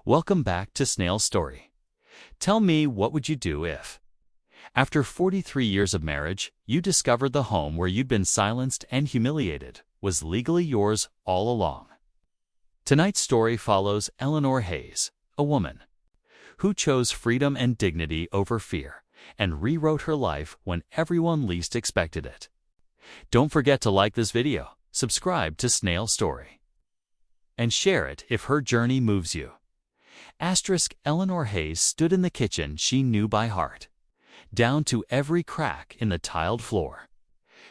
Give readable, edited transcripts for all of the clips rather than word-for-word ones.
Welcome back to Snail's story. Tell me, what would you do if, after 43 years of marriage, you discovered the home where you'd been silenced and humiliated was legally yours all along? Tonight's story follows Eleanor Hayes, a woman who chose freedom and dignity over fear and rewrote her life when everyone least expected it. Don't forget to like this video, subscribe to Snail's story, and share it if her journey moves you. Eleanor Hayes stood in the kitchen she knew by heart, down to every crack in the tiled floor.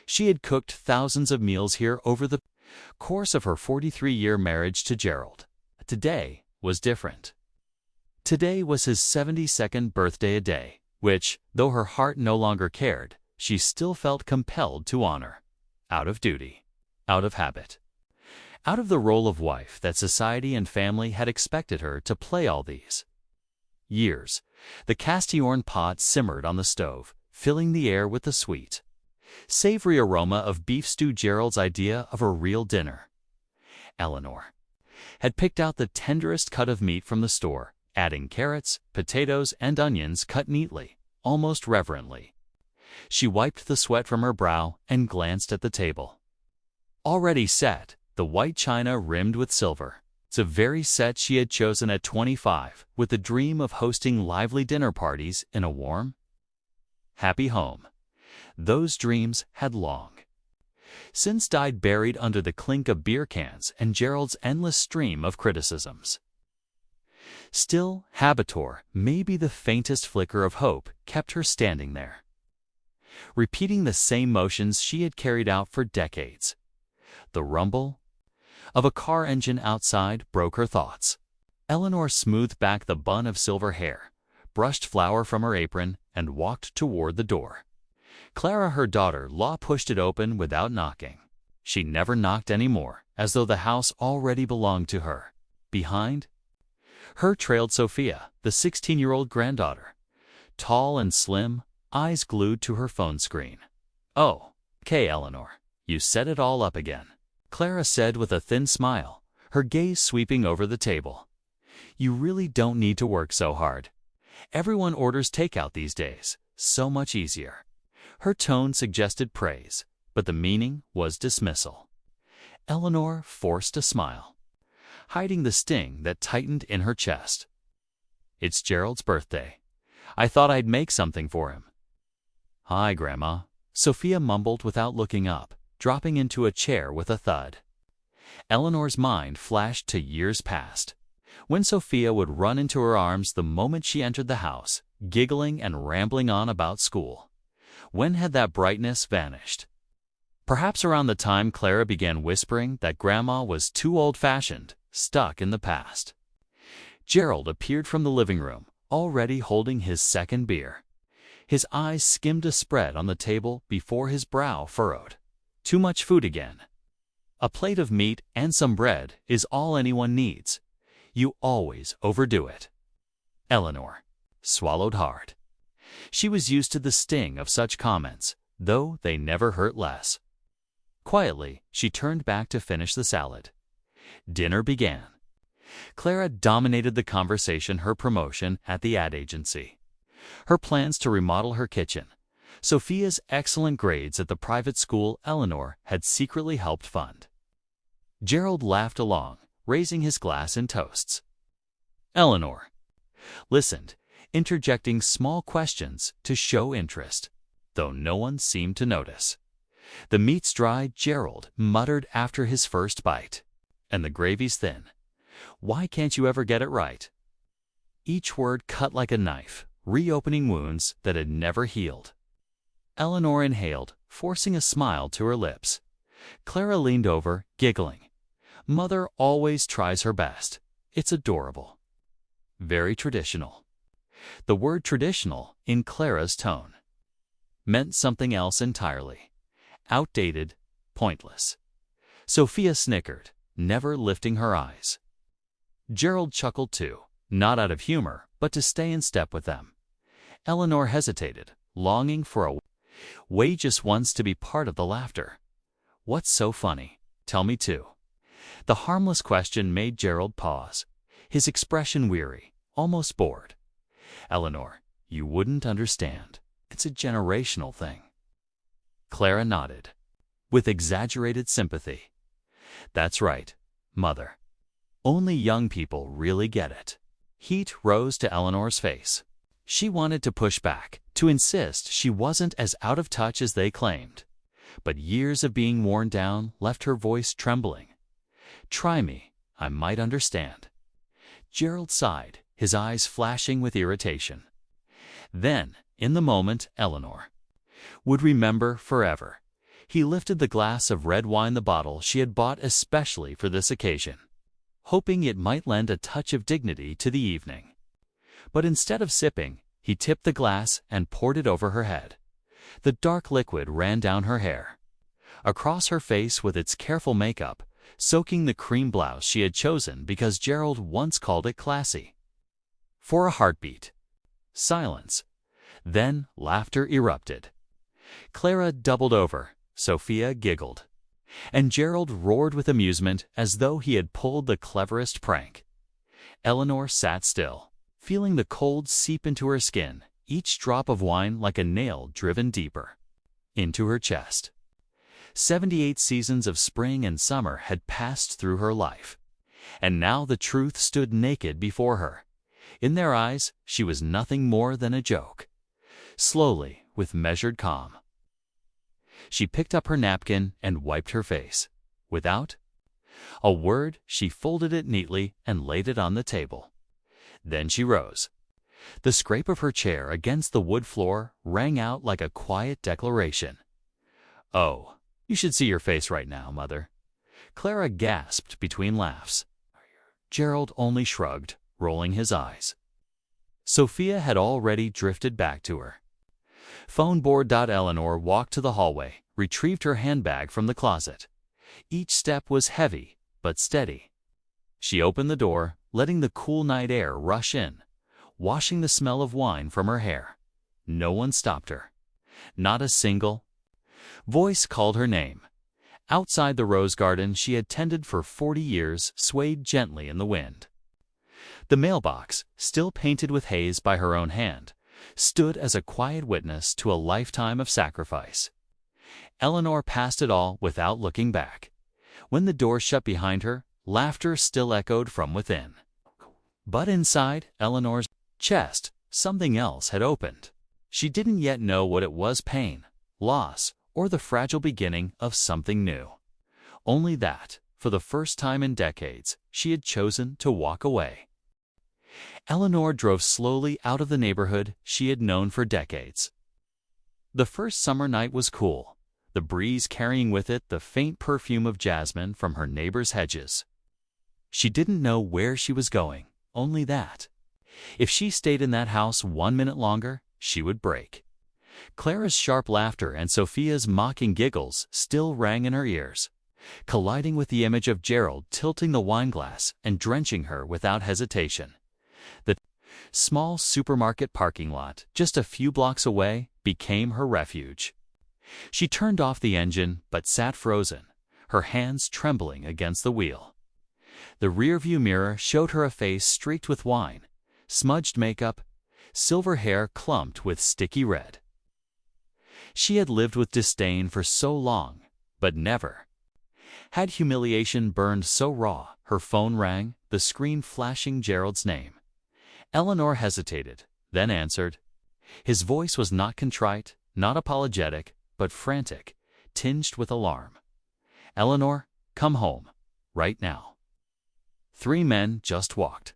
She had cooked thousands of meals here over the course of her 43-year marriage to Gerald. Today was different. Today was his 72nd birthday, a day which, though her heart no longer cared, she still felt compelled to honor. Out of duty, out of habit, out of the role of wife that society and family had expected her to play all these years. The cast-iron pot simmered on the stove, filling the air with the sweet, savory aroma of beef stew, Gerald's idea of a real dinner. Eleanor had picked out the tenderest cut of meat from the store, adding carrots, potatoes, and onions cut neatly, almost reverently. She wiped the sweat from her brow and glanced at the table. Already set, the white china rimmed with silver. It's a very set she had chosen at 25, with the dream of hosting lively dinner parties in a warm, happy home. Those dreams had long since died, buried under the clink of beer cans and Gerald's endless stream of criticisms. Still, Habitor, maybe the faintest flicker of hope, kept her standing there, repeating the same motions she had carried out for decades. The rumble of a car engine outside broke her thoughts. Eleanor smoothed back the bun of silver hair, brushed flour from her apron, and walked toward the door. Clara, her daughter-in-law, pushed it open without knocking. She never knocked anymore, as though the house already belonged to her. Behind her trailed Sophia, the 16-year-old granddaughter, tall and slim, eyes glued to her phone screen. "Oh, okay, Eleanor, you set it all up again," Clara said with a thin smile, her gaze sweeping over the table. "You really don't need to work so hard. Everyone orders takeout these days, so much easier." Her tone suggested praise, but the meaning was dismissal. Eleanor forced a smile, hiding the sting that tightened in her chest. "It's Gerald's birthday. I thought I'd make something for him." "Hi, Grandma," Sophia mumbled without looking up, dropping into a chair with a thud. Eleanor's mind flashed to years past, when Sophia would run into her arms the moment she entered the house, giggling and rambling on about school. When had that brightness vanished? Perhaps around the time Clara began whispering that Grandma was too old-fashioned, stuck in the past. Gerald appeared from the living room, already holding his second beer. His eyes skimmed a spread on the table before his brow furrowed. "Too much food again. A plate of meat and some bread is all anyone needs. You always overdo it." Eleanor swallowed hard. She was used to the sting of such comments, though they never hurt less. Quietly, she turned back to finish the salad. Dinner began. Clara dominated the conversation, her promotion at the ad agency, her plans to remodel her kitchen, Sophia's excellent grades at the private school Eleanor had secretly helped fund. Gerald laughed along, raising his glass in toasts. Eleanor listened, interjecting small questions to show interest, though no one seemed to notice. "The meat's dry," Gerald muttered after his first bite, "and the gravy's thin. Why can't you ever get it right?" Each word cut like a knife, reopening wounds that had never healed. Eleanor inhaled, forcing a smile to her lips. Clara leaned over, giggling. "Mother always tries her best. It's adorable." Very traditional. The word traditional, in Clara's tone, meant something else entirely. Outdated, pointless. Sophia snickered, never lifting her eyes. Gerald chuckled too, not out of humor, but to stay in step with them. Eleanor hesitated, longing for a way just once to be part of the laughter. "What's so funny? Tell me too." The harmless question made Gerald pause. his expression weary, almost bored. "Eleanor, you wouldn't understand. It's a generational thing." Clara nodded, with exaggerated sympathy. "That's right, Mother. Only young people really get it." Heat rose to Eleanor's face. She wanted to push back, to insist she wasn't as out of touch as they claimed. But years of being worn down left her voice trembling. "Try me, I might understand." Gerald sighed, his eyes flashing with irritation. Then, in the moment, Eleanor would remember forever. He lifted the glass of red wine, the bottle she had bought especially for this occasion, hoping it might lend a touch of dignity to the evening. But instead of sipping, he tipped the glass and poured it over her head. The dark liquid ran down her hair, across her face with its careful makeup, soaking the cream blouse she had chosen because Gerald once called it classy. For a heartbeat. Silence. Then laughter erupted. Clara doubled over, Sophia giggled, and Gerald roared with amusement as though he had pulled the cleverest prank. Eleanor sat still, feeling the cold seep into her skin, each drop of wine like a nail driven deeper into her chest. 78 seasons of spring and summer had passed through her life, and now the truth stood naked before her. In their eyes, she was nothing more than a joke. Slowly, with measured calm, she picked up her napkin and wiped her face. Without a word, she folded it neatly and laid it on the table. Then she rose. The scrape of her chair against the wood floor rang out like a quiet declaration. "Oh, you should see your face right now, Mother." Clara gasped between laughs. Gerald only shrugged, rolling his eyes. Sophia had already drifted back to her phone board. Eleanor walked to the hallway, retrieved her handbag from the closet. Each step was heavy, but steady. She opened the door, letting the cool night air rush in, washing the smell of wine from her hair. No one stopped her. Not a single voice called her name. Outside the rose garden she had tended for 40 years swayed gently in the wind. The mailbox, still painted with haze by her own hand, stood as a quiet witness to a lifetime of sacrifice. Eleanor passed it all without looking back. When the door shut behind her, laughter still echoed from within. But inside Eleanor's chest, something else had opened. She didn't yet know what it was: pain, loss, or the fragile beginning of something new. Only that, for the first time in decades, she had chosen to walk away. Eleanor drove slowly out of the neighborhood she had known for decades. The first summer night was cool, the breeze carrying with it the faint perfume of jasmine from her neighbor's hedges. She didn't know where she was going, only that if she stayed in that house 1 minute longer, she would break. Clara's sharp laughter and Sophia's mocking giggles still rang in her ears, colliding with the image of Gerald tilting the wineglass and drenching her without hesitation. The small supermarket parking lot, just a few blocks away, became her refuge. She turned off the engine but sat frozen, her hands trembling against the wheel. The rearview mirror showed her a face streaked with wine, smudged makeup, silver hair clumped with sticky red. She had lived with disdain for so long, but never had humiliation burned so raw. Her phone rang, the screen flashing Gerald's name. Eleanor hesitated, then answered. His voice was not contrite, not apologetic, but frantic, tinged with alarm. "Eleanor, come home, right now." 3 men just walked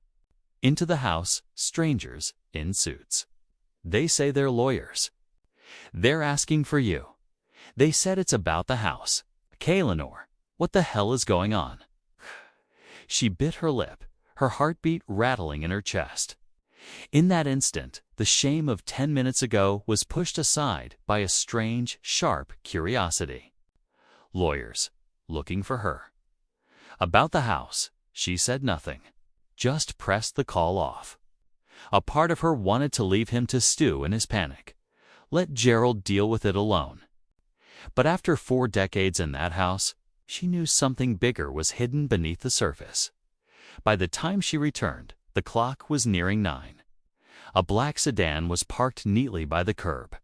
into the house, strangers in suits. "They say they're lawyers. They're asking for you. They said it's about the house." "Okay, Eleanor, what the hell is going on?" She bit her lip, her heartbeat rattling in her chest. In that instant, the shame of 10 minutes ago was pushed aside by a strange, sharp curiosity. Lawyers, looking for her. About the house, she said nothing, just pressed the call off. A part of her wanted to leave him to stew in his panic. Let Gerald deal with it alone. But after 4 decades in that house, she knew something bigger was hidden beneath the surface. By the time she returned, the clock was nearing 9. A black sedan was parked neatly by the curb.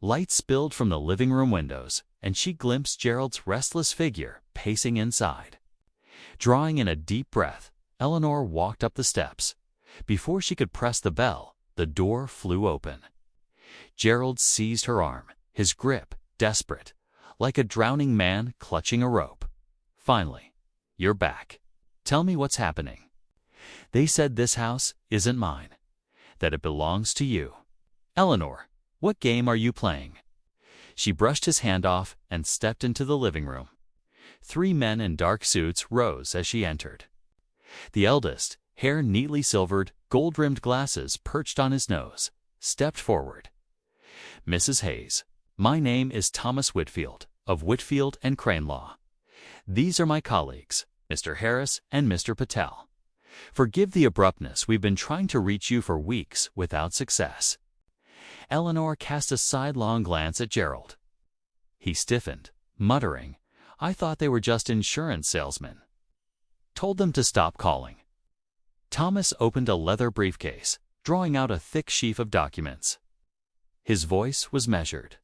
Light spilled from the living room windows, and she glimpsed Gerald's restless figure pacing inside. Drawing in a deep breath, Eleanor walked up the steps. Before she could press the bell, the door flew open. Gerald seized her arm, his grip desperate, like a drowning man clutching a rope. "Finally, you're back. Tell me what's happening." "They said this house isn't mine, that it belongs to you." "Eleanor, what game are you playing?" She brushed his hand off and stepped into the living room. 3 men in dark suits rose as she entered. The eldest, hair neatly silvered, gold-rimmed glasses perched on his nose, stepped forward. "Mrs. Hayes, my name is Thomas Whitfield, of Whitfield and Crane Law. These are my colleagues, Mr. Harris and Mr. Patel. Forgive the abruptness, we've been trying to reach you for weeks without success." Eleanor cast a sidelong glance at Gerald. He stiffened, muttering, "I thought they were just insurance salesmen." "Told them to stop calling." Thomas opened a leather briefcase, drawing out a thick sheaf of documents. His voice was measured.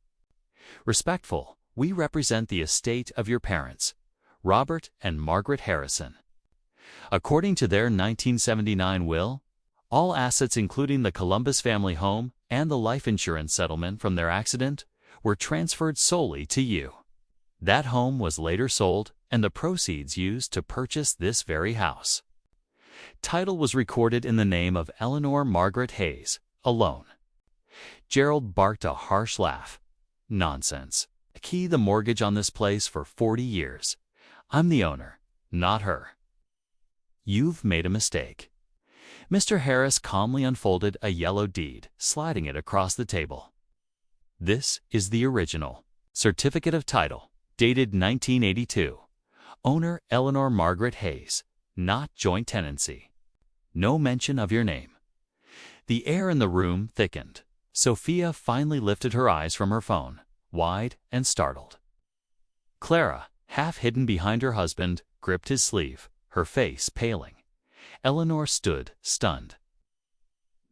"Respectful, we represent the estate of your parents, Robert and Margaret Harrison. According to their 1979 will, all assets including the Columbus family home and the life insurance settlement from their accident were transferred solely to you. That home was later sold and the proceeds used to purchase this very house. Title was recorded in the name of Eleanor Margaret Hayes, alone." Gerald barked a harsh laugh. "Nonsense. I key the mortgage on this place for 40 years. I'm the owner, not her." "You've made a mistake." Mr. Harris calmly unfolded a yellow deed, sliding it across the table. "This is the original. Certificate of title, dated 1982. Owner Eleanor Margaret Hayes, not joint tenancy. No mention of your name." The air in the room thickened. Sophia finally lifted her eyes from her phone, wide and startled. Clara, half hidden behind her husband, gripped his sleeve, her face paling. Eleanor stood, stunned.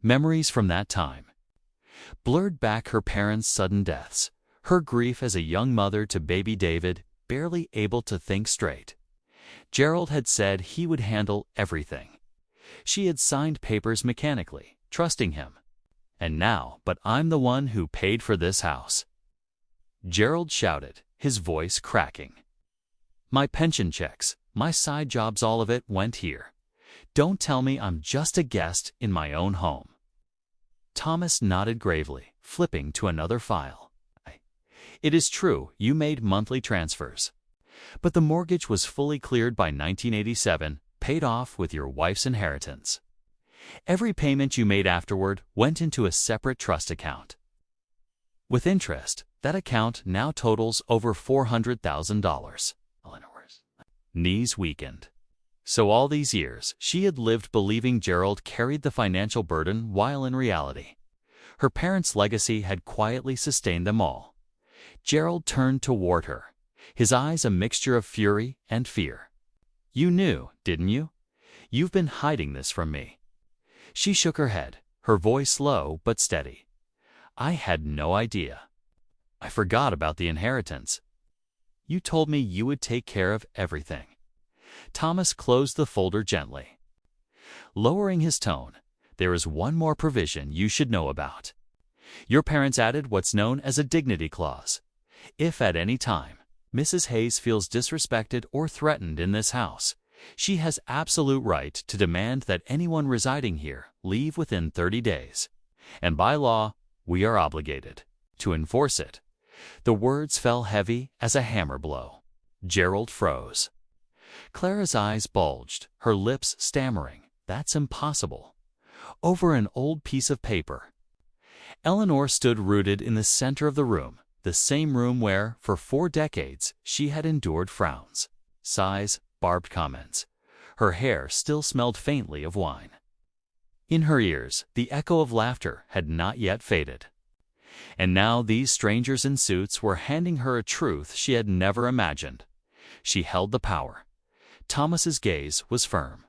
Memories from that time blurred back her parents' sudden deaths, her grief as a young mother to baby David, barely able to think straight. Gerald had said he would handle everything. She had signed papers mechanically, trusting him. And now, "But I'm the one who paid for this house," Gerald shouted, his voice cracking. "My pension checks, my side jobs, all of it went here. Don't tell me I'm just a guest in my own home." Thomas nodded gravely, flipping to another file. "It is true, you made monthly transfers. But the mortgage was fully cleared by 1987, paid off with your wife's inheritance. Every payment you made afterward went into a separate trust account. With interest, that account now totals over $400,000. Eleanor's knees weakened. So all these years, she had lived believing Gerald carried the financial burden, while in reality, her parents' legacy had quietly sustained them all. Gerald turned toward her, his eyes a mixture of fury and fear. "You knew, didn't you? You've been hiding this from me." She shook her head, her voice low but steady. "I had no idea. I forgot about the inheritance. You told me you would take care of everything." Thomas closed the folder gently. Lowering his tone, "There is one more provision you should know about. Your parents added what's known as a dignity clause. If at any time Mrs. Hayes feels disrespected or threatened in this house, she has absolute right to demand that anyone residing here leave within 30 days. And by law, we are obligated to enforce it." The words fell heavy as a hammer blow. Gerald froze. Clara's eyes bulged, her lips stammering, "That's impossible." Over an old piece of paper. Eleanor stood rooted in the center of the room, the same room where, for 4 decades, she had endured frowns, sighs, barbed comments. Her hair still smelled faintly of wine. In her ears, the echo of laughter had not yet faded. And now these strangers in suits were handing her a truth she had never imagined. She held the power. Thomas's gaze was firm.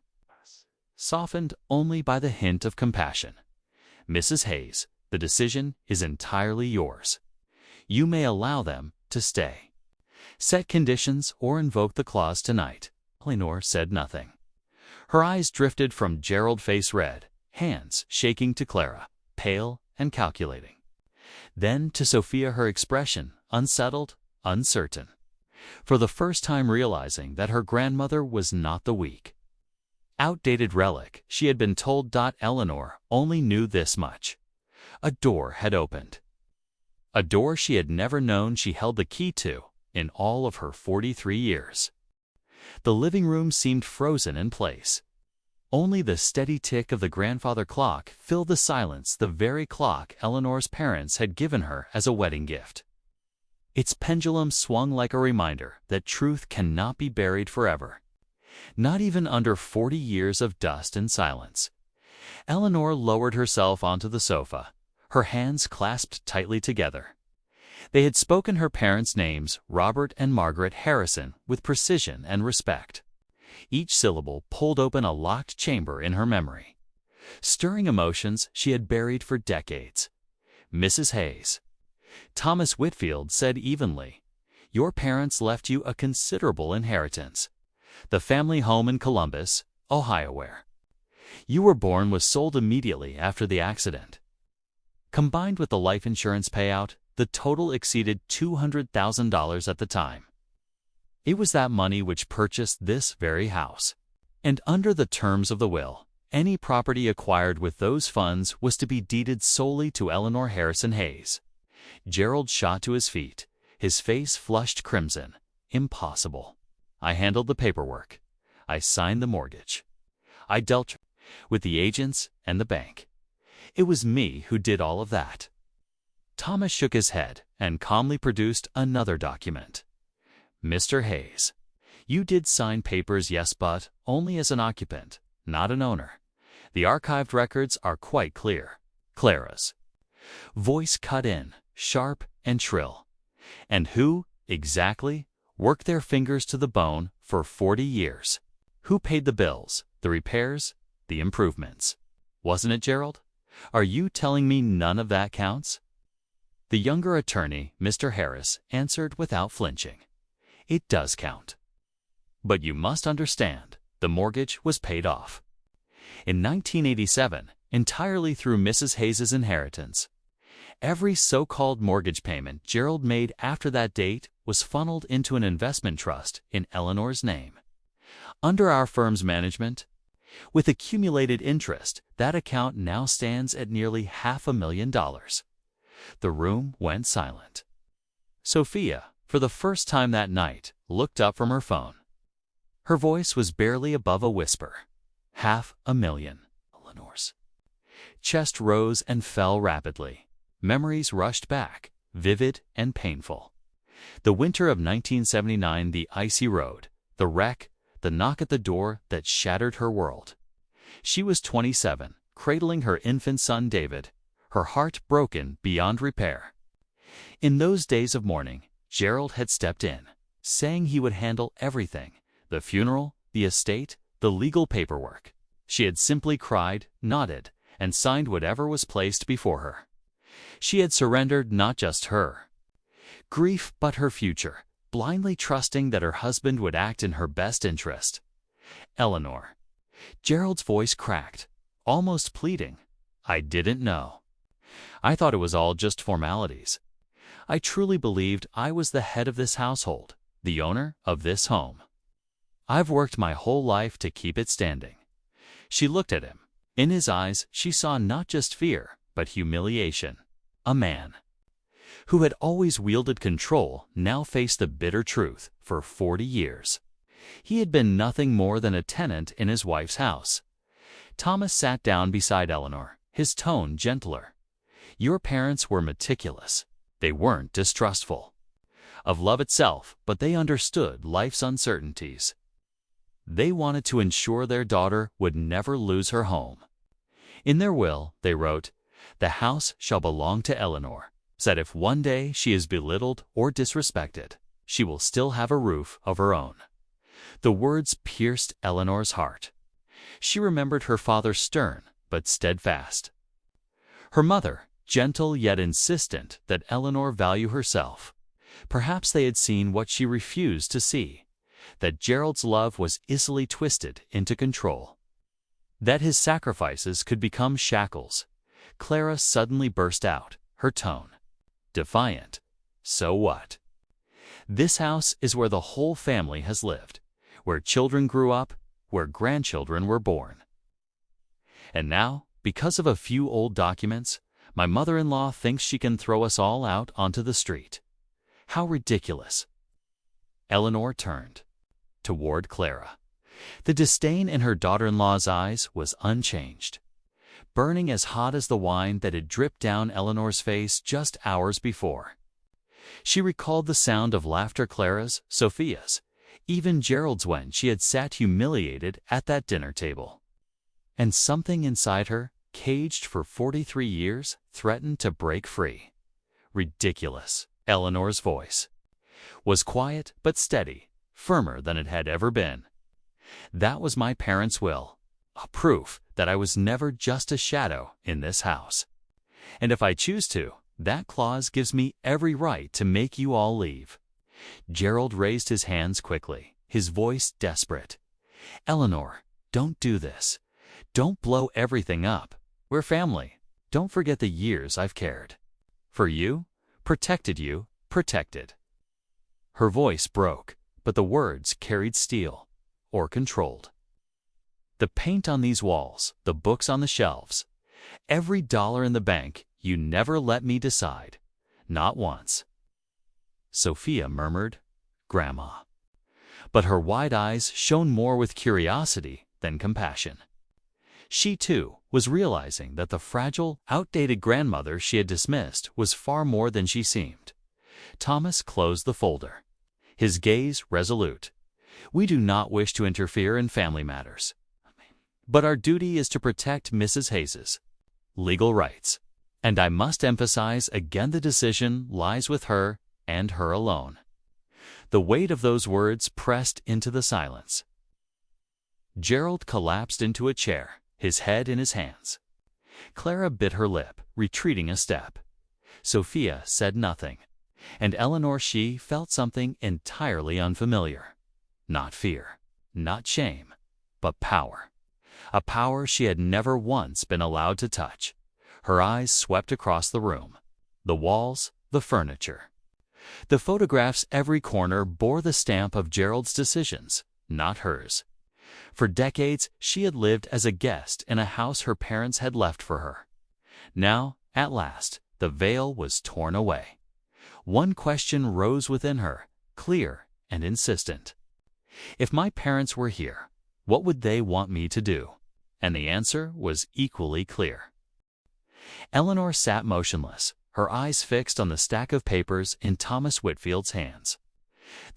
softened only by the hint of compassion. "Mrs. Hayes, the decision is entirely yours. You may allow them to stay. Set conditions or invoke the clause tonight." Eleanor said nothing. Her eyes drifted from Gerald, face red, hands shaking, to Clara, pale and calculating. Then to Sophia, her expression unsettled, uncertain, for the first time realizing that her grandmother was not the weak, outdated relic she had been told. Eleanor only knew this much. A door had opened. A door she had never known she held the key to in all of her 43 years. The living room seemed frozen in place. Only the steady tick of the grandfather clock filled the silence, the very clock Eleanor's parents had given her as a wedding gift. Its pendulum swung like a reminder that truth cannot be buried forever, not even under 40 years of dust and silence. Eleanor lowered herself onto the sofa, her hands clasped tightly together. They had spoken her parents' names, Robert and Margaret Harrison, with precision and respect. Each syllable pulled open a locked chamber in her memory, stirring emotions she had buried for decades. "Mrs. Hayes," Thomas Whitfield said evenly, "your parents left you a considerable inheritance. The family home in Columbus, Ohio, where you were born, was sold immediately after the accident. Combined with the life insurance payout, the total exceeded $200,000 at the time. It was that money which purchased this very house. And under the terms of the will, any property acquired with those funds was to be deeded solely to Eleanor Harrison Hayes." Gerald shot to his feet, his face flushed crimson. "Impossible. I handled the paperwork. I signed the mortgage. I dealt with the agents and the bank. It was me who did all of that." Thomas shook his head and calmly produced another document. "Mr. Hayes, you did sign papers, yes, but only as an occupant, not an owner. The archived records are quite clear." Clara's voice cut in, sharp and shrill. "And who, exactly, worked their fingers to the bone for 40 years? Who paid the bills, the repairs, the improvements? Wasn't it Gerald? Are you telling me none of that counts?" The younger attorney, Mr. Harris, answered without flinching. "It does count. But you must understand, the mortgage was paid off in 1987 entirely through Mrs. Hayes's inheritance. Every so-called mortgage payment Gerald made after that date was funneled into an investment trust in Eleanor's name, under our firm's management. With accumulated interest, that account now stands at nearly $500,000. The room went silent. Sophia, for the first time that night, looked up from her phone. Her voice was barely above a whisper. $500,000. Eleanor's chest rose and fell rapidly. Memories rushed back, vivid and painful. The winter of 1979, the icy road, the wreck, the knock at the door that shattered her world. She was 27, cradling her infant son David, her heart broken beyond repair. In those days of mourning, Gerald had stepped in, saying he would handle everything: the funeral, the estate, the legal paperwork. She had simply cried, nodded, and signed whatever was placed before her. She had surrendered not just her grief but her future, blindly trusting that her husband would act in her best interest. "Eleanor," Gerald's voice cracked, almost pleading, "I didn't know. I thought it was all just formalities. I truly believed I was the head of this household, the owner of this home. I've worked my whole life to keep it standing." She looked at him. In his eyes she saw not just fear, but humiliation. A man who had always wielded control now faced the bitter truth. For 40 years, he had been nothing more than a tenant in his wife's house. Thomas sat down beside Eleanor, his tone gentler. "Your parents were meticulous. They weren't distrustful of love itself, but they understood life's uncertainties. They wanted to ensure their daughter would never lose her home. In their will, they wrote, 'The house shall belong to Eleanor,' said if one day she is belittled or disrespected, she will still have a roof of her own." The words pierced Eleanor's heart. She remembered her father stern but steadfast. Her mother, gentle yet insistent that Eleanor value herself. Perhaps they had seen what she refused to see, that Gerald's love was easily twisted into control, that his sacrifices could become shackles. Clara suddenly burst out, her tone defiant. So what? This house is where the whole family has lived, where children grew up, where grandchildren were born. And now, because of a few old documents, my mother-in-law thinks she can throw us all out onto the street. How ridiculous. Eleanor turned toward Clara. The disdain in her daughter-in-law's eyes was unchanged, burning as hot as the wine that had dripped down Eleanor's face just hours before. She recalled the sound of laughter, Clara's, Sophia's, even Gerald's, when she had sat humiliated at that dinner table. And something inside her, caged for 43 years, threatened to break free. Ridiculous. Eleanor's voice was quiet but steady, firmer than it had ever been. That was my parents' will, a proof that I was never just a shadow in this house. And if I choose to, that clause gives me every right to make you all leave. Gerald raised his hands quickly, his voice desperate. Eleanor, don't do this. Don't blow everything up. We're family. Don't forget the years I've cared for you, protected you, protected. Her voice broke, but the words carried steel, or controlled. The paint on these walls, the books on the shelves, every dollar in the bank, you never let me decide. Not once. Sophia murmured, Grandma. But her wide eyes shone more with curiosity than compassion. She, too, was realizing that the fragile, outdated grandmother she had dismissed was far more than she seemed. Thomas closed the folder, his gaze resolute. We do not wish to interfere in family matters, but our duty is to protect Mrs. Hayes's legal rights. And I must emphasize again, the decision lies with her and her alone. The weight of those words pressed into the silence. Gerald collapsed into a chair, his head in his hands. Clara bit her lip, retreating a step. Sophia said nothing, and Eleanor, she felt something entirely unfamiliar. Not fear, not shame, but power. A power she had never once been allowed to touch. Her eyes swept across the room, the walls, the furniture. The photographs, every corner, bore the stamp of Gerald's decisions, not hers. For decades, she had lived as a guest in a house her parents had left for her. Now, at last, the veil was torn away. One question rose within her, clear and insistent. If my parents were here, what would they want me to do? And the answer was equally clear. Eleanor sat motionless, her eyes fixed on the stack of papers in Thomas Whitfield's hands.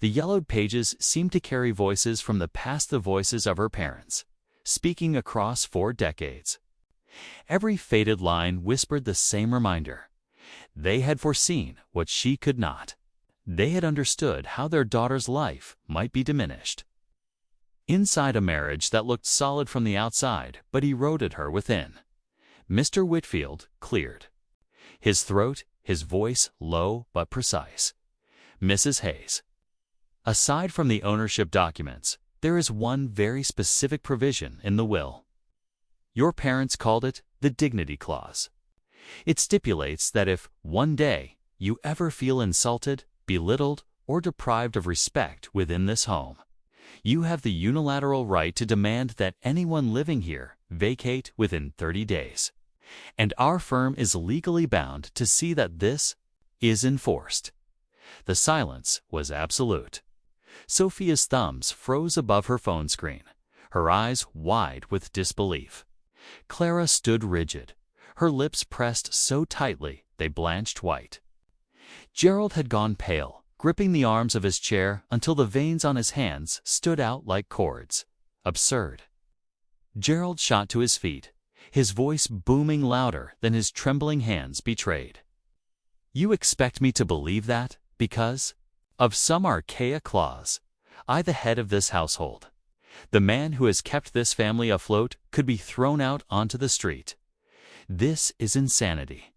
The yellowed pages seemed to carry voices from the past, the voices of her parents, speaking across 4 decades. Every faded line whispered the same reminder. They had foreseen what she could not. They had understood how their daughter's life might be diminished. Inside a marriage that looked solid from the outside but eroded her within. Mr. Whitfield cleared. His throat, his voice low but precise. Mrs. Hayes. Aside from the ownership documents, there is one very specific provision in the will. Your parents called it the Dignity Clause. It stipulates that if, one day, you ever feel insulted, belittled, or deprived of respect within this home, you have the unilateral right to demand that anyone living here vacate within 30 days. And our firm is legally bound to see that this is enforced. The silence was absolute. Sophia's thumbs froze above her phone screen, her eyes wide with disbelief. Clara stood rigid, her lips pressed so tightly they blanched white. Gerald had gone pale, gripping the arms of his chair until the veins on his hands stood out like cords. Absurd. Gerald shot to his feet, his voice booming louder than his trembling hands betrayed. You expect me to believe that, because of some archaic clause, I, the head of this household, The man who has kept this family afloat could be thrown out onto the street. This is insanity.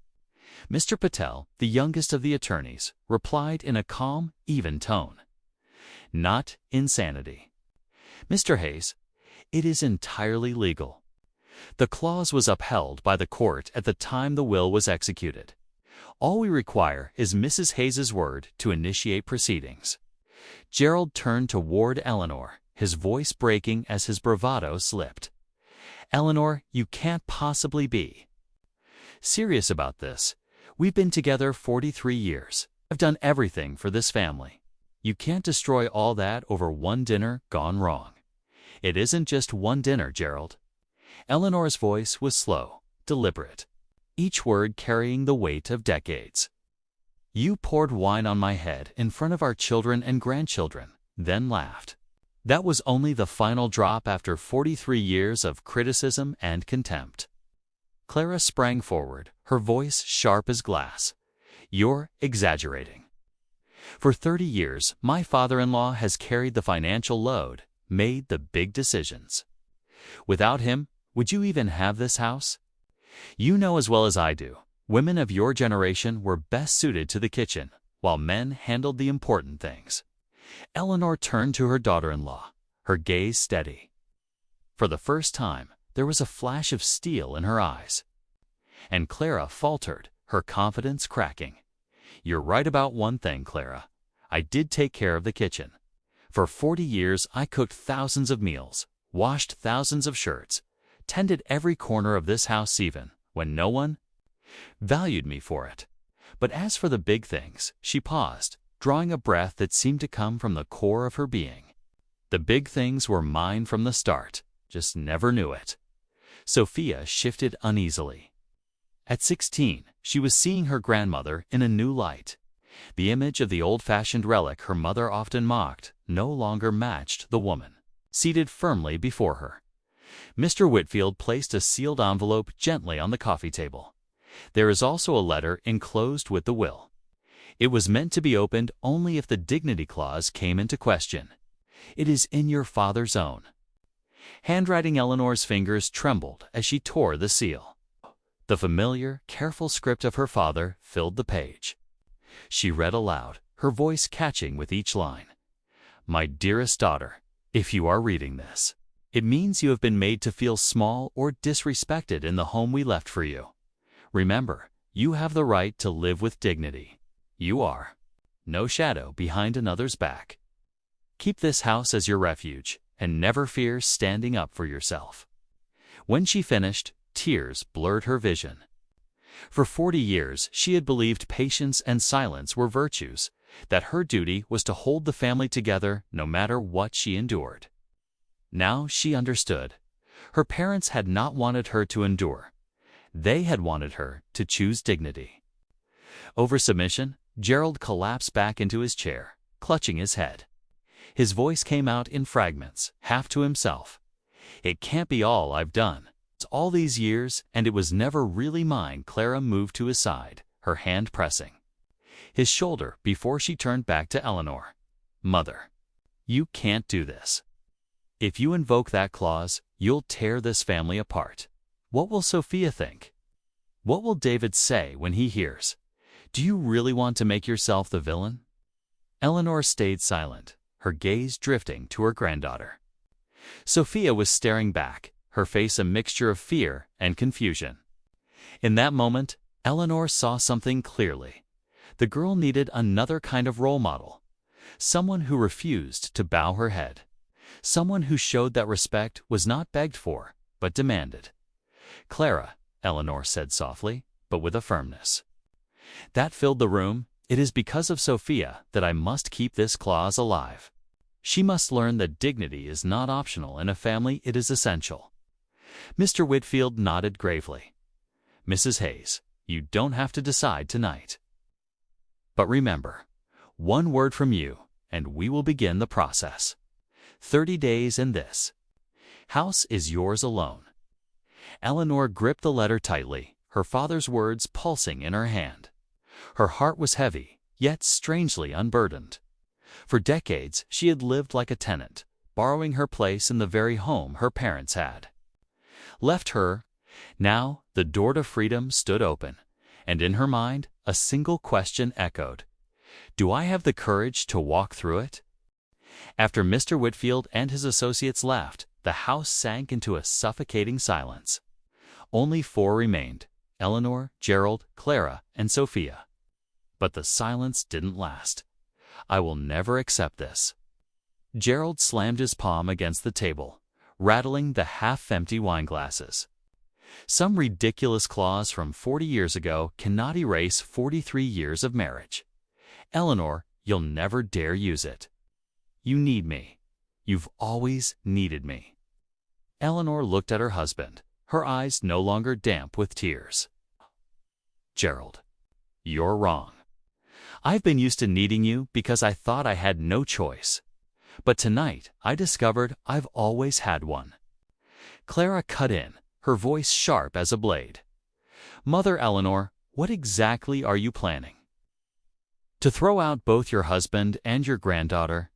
Mr. Patel, the youngest of the attorneys, replied in a calm, even tone. Not insanity. Mr. Hayes, it is entirely legal. The clause was upheld by the court at the time the will was executed. All we require is Mrs. Hayes's word to initiate proceedings. Gerald turned toward Eleanor, his voice breaking as his bravado slipped. Eleanor, you can't possibly be serious about this. We've been together 43 years. I've done everything for this family. You can't destroy all that over one dinner gone wrong. It isn't just one dinner, Gerald. Eleanor's voice was slow, deliberate, each word carrying the weight of decades. You poured wine on my head in front of our children and grandchildren, then laughed. That was only the final drop after 43 years of criticism and contempt. Clara sprang forward, her voice sharp as glass. You're exaggerating. For 30 years, my father-in-law has carried the financial load, made the big decisions. Without him, would you even have this house? You know as well as I do, women of your generation were best suited to the kitchen, while men handled the important things. Eleanor turned to her daughter-in-law, her gaze steady. For the first time, there was a flash of steel in her eyes. And Clara faltered, her confidence cracking. You're right about one thing, Clara. I did take care of the kitchen. For 40 years, I cooked thousands of meals, washed thousands of shirts, tended every corner of this house even when no one valued me for it. But as for the big things, she paused, drawing a breath that seemed to come from the core of her being. The big things were mine from the start, just never knew it. Sophia shifted uneasily. At 16, she was seeing her grandmother in a new light. The image of the old-fashioned relic her mother often mocked no longer matched the woman seated firmly before her. Mr. Whitfield placed a sealed envelope gently on the coffee table. There is also a letter enclosed with the will. It was meant to be opened only if the dignity clause came into question. It is in your father's own handwriting. Eleanor's fingers trembled as she tore the seal. The familiar, careful script of her father filled the page. She read aloud, her voice catching with each line. My dearest daughter, if you are reading this, it means you have been made to feel small or disrespected in the home we left for you. Remember, you have the right to live with dignity. You are no shadow behind another's back. Keep this house as your refuge, and never fear standing up for yourself. When she finished, tears blurred her vision. For 40 years, she had believed patience and silence were virtues, that her duty was to hold the family together no matter what she endured. Now she understood. Her parents had not wanted her to endure. They had wanted her to choose dignity. Over submission, Gerald collapsed back into his chair, clutching his head. His voice came out in fragments, half to himself. It can't be all I've done. It's all these years, and it was never really mine. Clara moved to his side, her hand pressing his shoulder before she turned back to Eleanor. Mother, you can't do this. If you invoke that clause, you'll tear this family apart. What will Sophia think? What will David say when he hears? Do you really want to make yourself the villain? Eleanor stayed silent, her gaze drifting to her granddaughter. Sophia was staring back, her face a mixture of fear and confusion. In that moment, Eleanor saw something clearly. The girl needed another kind of role model, someone who refused to bow her head, someone who showed that respect was not begged for, but demanded. Clara, Eleanor said softly, but with a firmness that filled the room, it is because of Sophia that I must keep this clause alive. She must learn that dignity is not optional in a family, it is essential. Mr. Whitfield nodded gravely. Mrs. Hayes, you don't have to decide tonight. But remember, one word from you, and we will begin the process. 30 days and this house is yours alone. Eleanor gripped the letter tightly, her father's words pulsing in her hand. Her heart was heavy, yet strangely unburdened. For decades, she had lived like a tenant, borrowing her place in the very home her parents had left her. Now the door to freedom stood open, and in her mind a single question echoed. Do I have the courage to walk through it? After Mr. Whitfield and his associates left, the house sank into a suffocating silence. Only four remained: Eleanor, Gerald, Clara, and Sophia. But the silence didn't last. I will never accept this. Gerald slammed his palm against the table, rattling the half-empty wine glasses. Some ridiculous clause from 40 years ago cannot erase 43 years of marriage. Eleanor, you'll never dare use it. You need me. You've always needed me. Eleanor looked at her husband, her eyes no longer damp with tears. Gerald, you're wrong. I've been used to needing you because I thought I had no choice. But tonight I discovered I've always had one. Clara cut in, her voice sharp as a blade. Mother Eleanor, what exactly are you planning? To throw out both your husband and your granddaughter?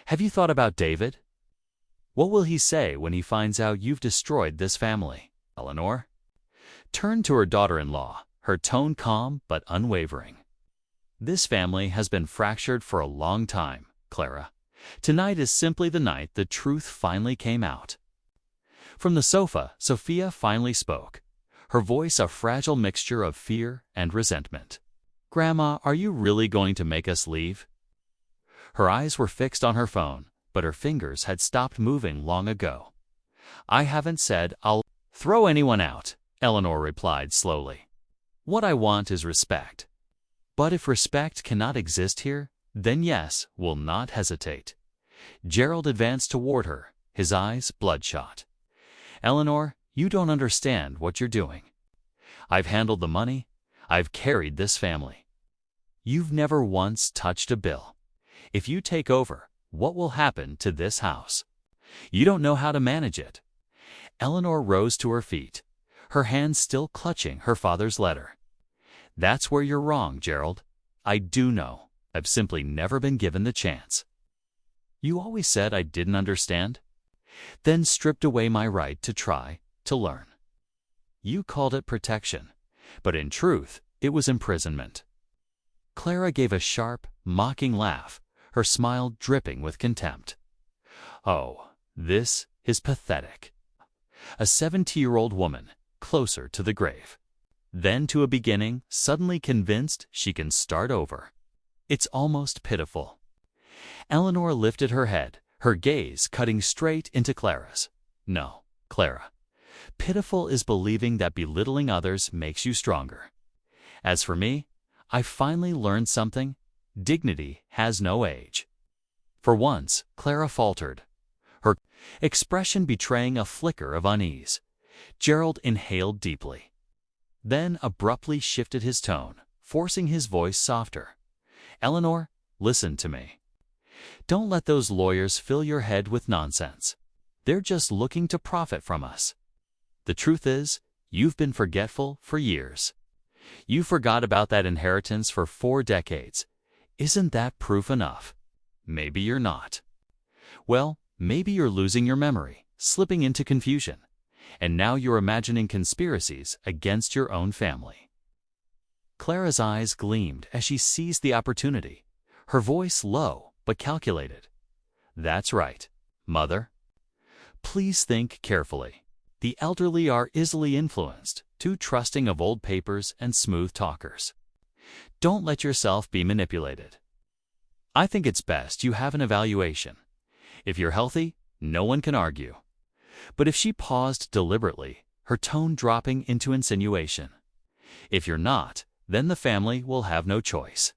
Have you thought about David? What will he say when he finds out you've destroyed this family? Eleanor turned to her daughter-in-law, her tone calm but unwavering. This family has been fractured for a long time, Clara. Tonight is simply the night the truth finally came out. From the sofa, Sophia finally spoke, her voice a fragile mixture of fear and resentment. Grandma, are you really going to make us leave? Her eyes were fixed on her phone, but her fingers had stopped moving long ago. I haven't said I'll throw anyone out, Eleanor replied slowly. What I want is respect. But if respect cannot exist here, then yes, we'll not hesitate. Gerald advanced toward her, his eyes bloodshot. Eleanor, you don't understand what you're doing. I've handled the money. I've carried this family. You've never once touched a bill. If you take over, what will happen to this house? You don't know how to manage it. Eleanor rose to her feet, her hands still clutching her father's letter. That's where you're wrong, Gerald. I do know. I've simply never been given the chance. You always said I didn't understand? Then stripped away my right to try, to learn. You called it protection, but in truth, it was imprisonment. Clara gave a sharp, mocking laugh, her smile dripping with contempt. Oh, this is pathetic. A 70-year-old woman, closer to the grave. Then to a beginning, suddenly convinced she can start over. It's almost pitiful. Eleanor lifted her head, her gaze cutting straight into Clara's. No, Clara. Pitiful is believing that belittling others makes you stronger. As for me, I finally learned something. Dignity has no age. For once, Clara faltered, her expression betraying a flicker of unease. Gerald inhaled deeply, then abruptly shifted his tone, forcing his voice softer. Eleanor, listen to me. Don't let those lawyers fill your head with nonsense. They're just looking to profit from us. The truth is, you've been forgetful for years. You forgot about that inheritance for 4 decades. Isn't that proof enough? Maybe you're not. Well, maybe you're losing your memory, slipping into confusion, and now you're imagining conspiracies against your own family. Clara's eyes gleamed as she seized the opportunity, her voice low but calculated. That's right, Mother. Please think carefully. The elderly are easily influenced, too trusting of old papers and smooth talkers. Don't let yourself be manipulated. I think it's best you have an evaluation. If you're healthy, no one can argue. But if she paused deliberately, her tone dropping into insinuation. If you're not, then the family will have no choice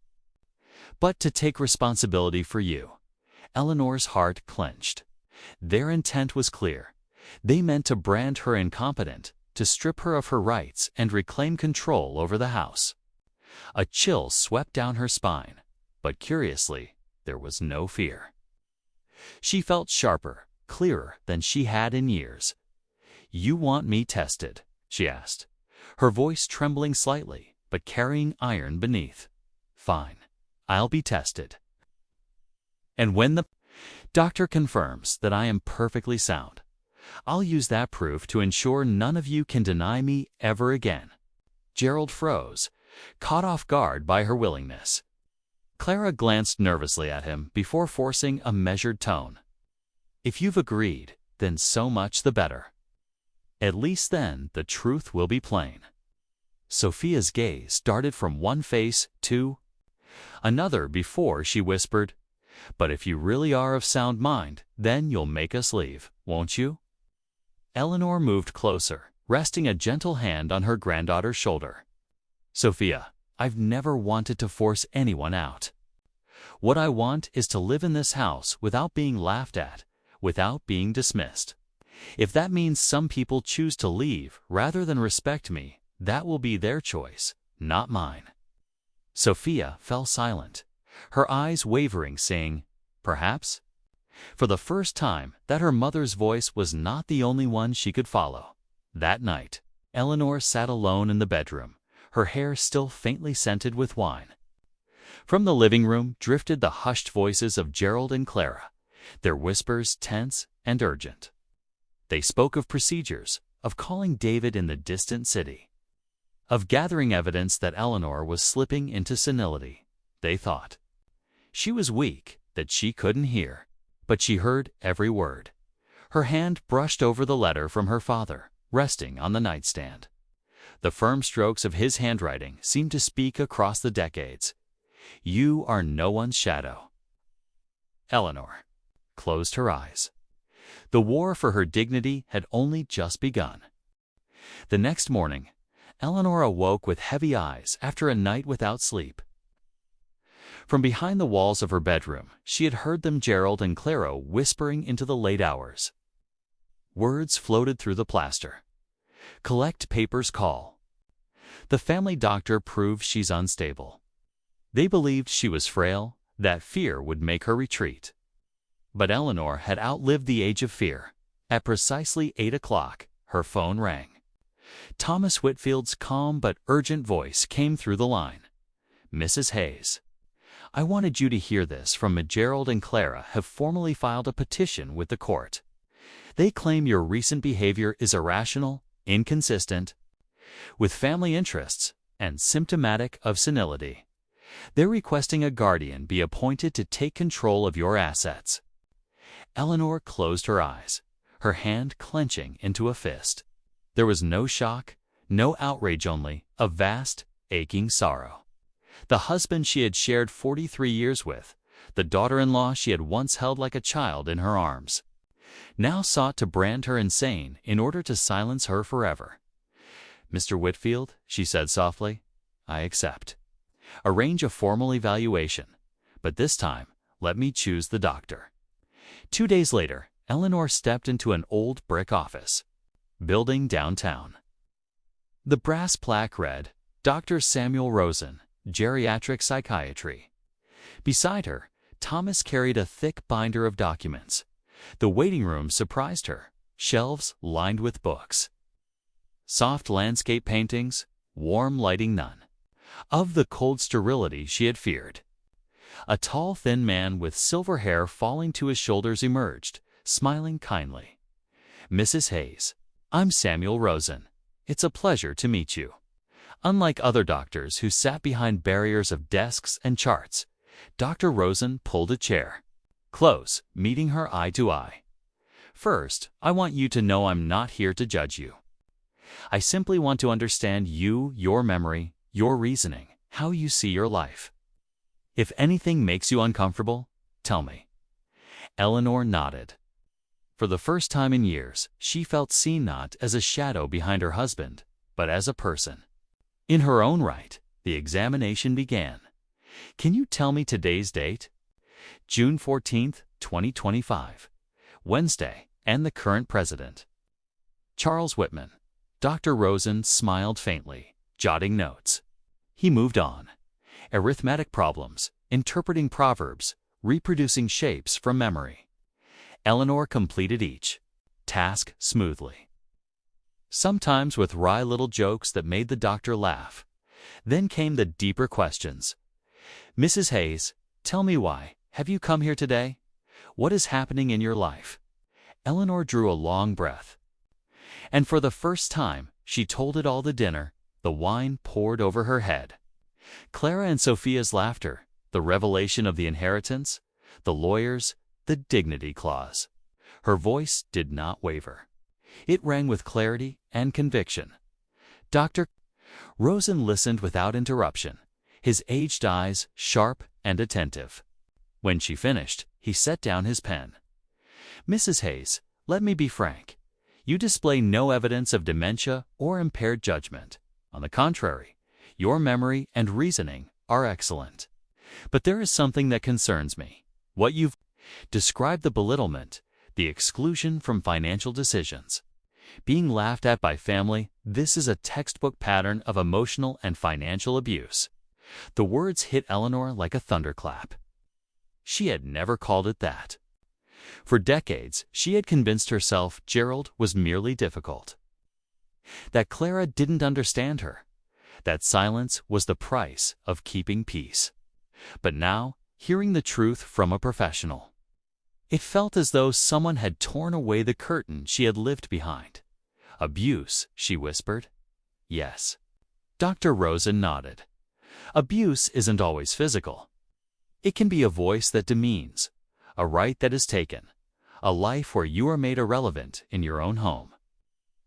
but to take responsibility for you. Eleanor's heart clenched. Their intent was clear. They meant to brand her incompetent, to strip her of her rights and reclaim control over the house. A chill swept down her spine, but curiously, there was no fear. She felt sharper, clearer than she had in years. You want me tested? She asked, her voice trembling slightly, but carrying iron beneath. Fine, I'll be tested. And when the Doctor confirms that I am perfectly sound. I'll use that proof to ensure none of you can deny me ever again. Gerald froze, caught off guard by her willingness. Clara glanced nervously at him before forcing a measured tone. If you've agreed, then so much the better. At least then the truth will be plain. Sophia's gaze darted from one face to another before she whispered, "But if you really are of sound mind, then you'll make us leave, won't you?" Eleanor moved closer, resting a gentle hand on her granddaughter's shoulder. "Sophia, I've never wanted to force anyone out. What I want is to live in this house without being laughed at, without being dismissed. If that means some people choose to leave rather than respect me, that will be their choice, not mine." Sophia fell silent, her eyes wavering, saying, "Perhaps?" For the first time that her mother's voice was not the only one she could follow. That night, Eleanor sat alone in the bedroom, her hair still faintly scented with wine. From the living room drifted the hushed voices of Gerald and Clara, their whispers tense and urgent. They spoke of procedures, of calling David in the distant city, of gathering evidence that Eleanor was slipping into senility. They thought she was weak, that she couldn't hear, but she heard every word. Her hand brushed over the letter from her father, resting on the nightstand. The firm strokes of his handwriting seemed to speak across the decades. "You are no one's shadow." Eleanor closed her eyes. The war for her dignity had only just begun. The next morning, Eleanor awoke with heavy eyes after a night without sleep. From behind the walls of her bedroom, she had heard them, Gerald and Clara, whispering into the late hours. Words floated through the plaster. "Collect papers, call. The family doctor proves she's unstable." They believed she was frail, that fear would make her retreat. But Eleanor had outlived the age of fear. At precisely 8 o'clock, her phone rang. Thomas Whitfield's calm but urgent voice came through the line. "Mrs. Hayes, I wanted you to hear this from Gerald and Clara have formally filed a petition with the court. They claim your recent behavior is irrational, inconsistent with family interests, and symptomatic of senility. They're requesting a guardian be appointed to take control of your assets." Eleanor closed her eyes, her hand clenching into a fist. There was no shock, no outrage, only a vast, aching sorrow. The husband she had shared 43 years with, the daughter-in-law she had once held like a child in her arms, now sought to brand her insane in order to silence her forever. "Mr. Whitfield," she said softly, "I accept. Arrange a formal evaluation, but this time let me choose the doctor." 2 days later, Eleanor stepped into an old brick office building downtown. The brass plaque read, "Dr. Samuel Rosen, Geriatric Psychiatry." Beside her, Thomas carried a thick binder of documents. The waiting room surprised her, shelves lined with books. Soft landscape paintings, warm lighting, none of the cold sterility she had feared. A tall, thin man with silver hair falling to his shoulders emerged, smiling kindly. "Mrs. Hayes, I'm Samuel Rosen. It's a pleasure to meet you." Unlike other doctors who sat behind barriers of desks and charts, Dr. Rosen pulled a chair close, meeting her eye to eye. "First, I want you to know I'm not here to judge you. I simply want to understand you, your memory, your reasoning, how you see your life. If anything makes you uncomfortable, tell me." Eleanor nodded. For the first time in years, she felt seen not as a shadow behind her husband, but as a person. In her own right, the examination began. "Can you tell me today's date?" "June 14th, 2025. Wednesday, and the current president." "Charles Whitman." Dr. Rosen smiled faintly, jotting notes. He moved on. "Arithmetic problems, interpreting proverbs, reproducing shapes from memory." Eleanor completed each task smoothly, sometimes with wry little jokes that made the doctor laugh. Then came the deeper questions. "Mrs. Hayes, tell me, why have you come here today? What is happening in your life? Eleanor drew a long breath. And for the first time, she told it all. The dinner, the wine poured over her head. Clara and Sophia's laughter, the revelation of the inheritance, the lawyers, the dignity clause. Her voice did not waver. It rang with clarity and conviction. Dr. Rosen listened without interruption, his aged eyes sharp and attentive. When she finished, he set down his pen. Mrs. Hayes, let me be frank. You display no evidence of dementia or impaired judgment. On the contrary, your memory and reasoning are excellent. But there is something that concerns me. What you've described: the belittlement, the exclusion from financial decisions, being laughed at by family. This is a textbook pattern of emotional and financial abuse. The words hit Eleanor like a thunderclap. She had never called it that. For decades, she had convinced herself Gerald was merely difficult, that Clara didn't understand her, that silence was the price of keeping peace. But now, hearing the truth from a professional, it felt as though someone had torn away the curtain she had lived behind. Abuse, she whispered. Yes. Dr. Rosen nodded. Abuse isn't always physical. It can be a voice that demeans, a right that is taken, a life where you are made irrelevant in your own home,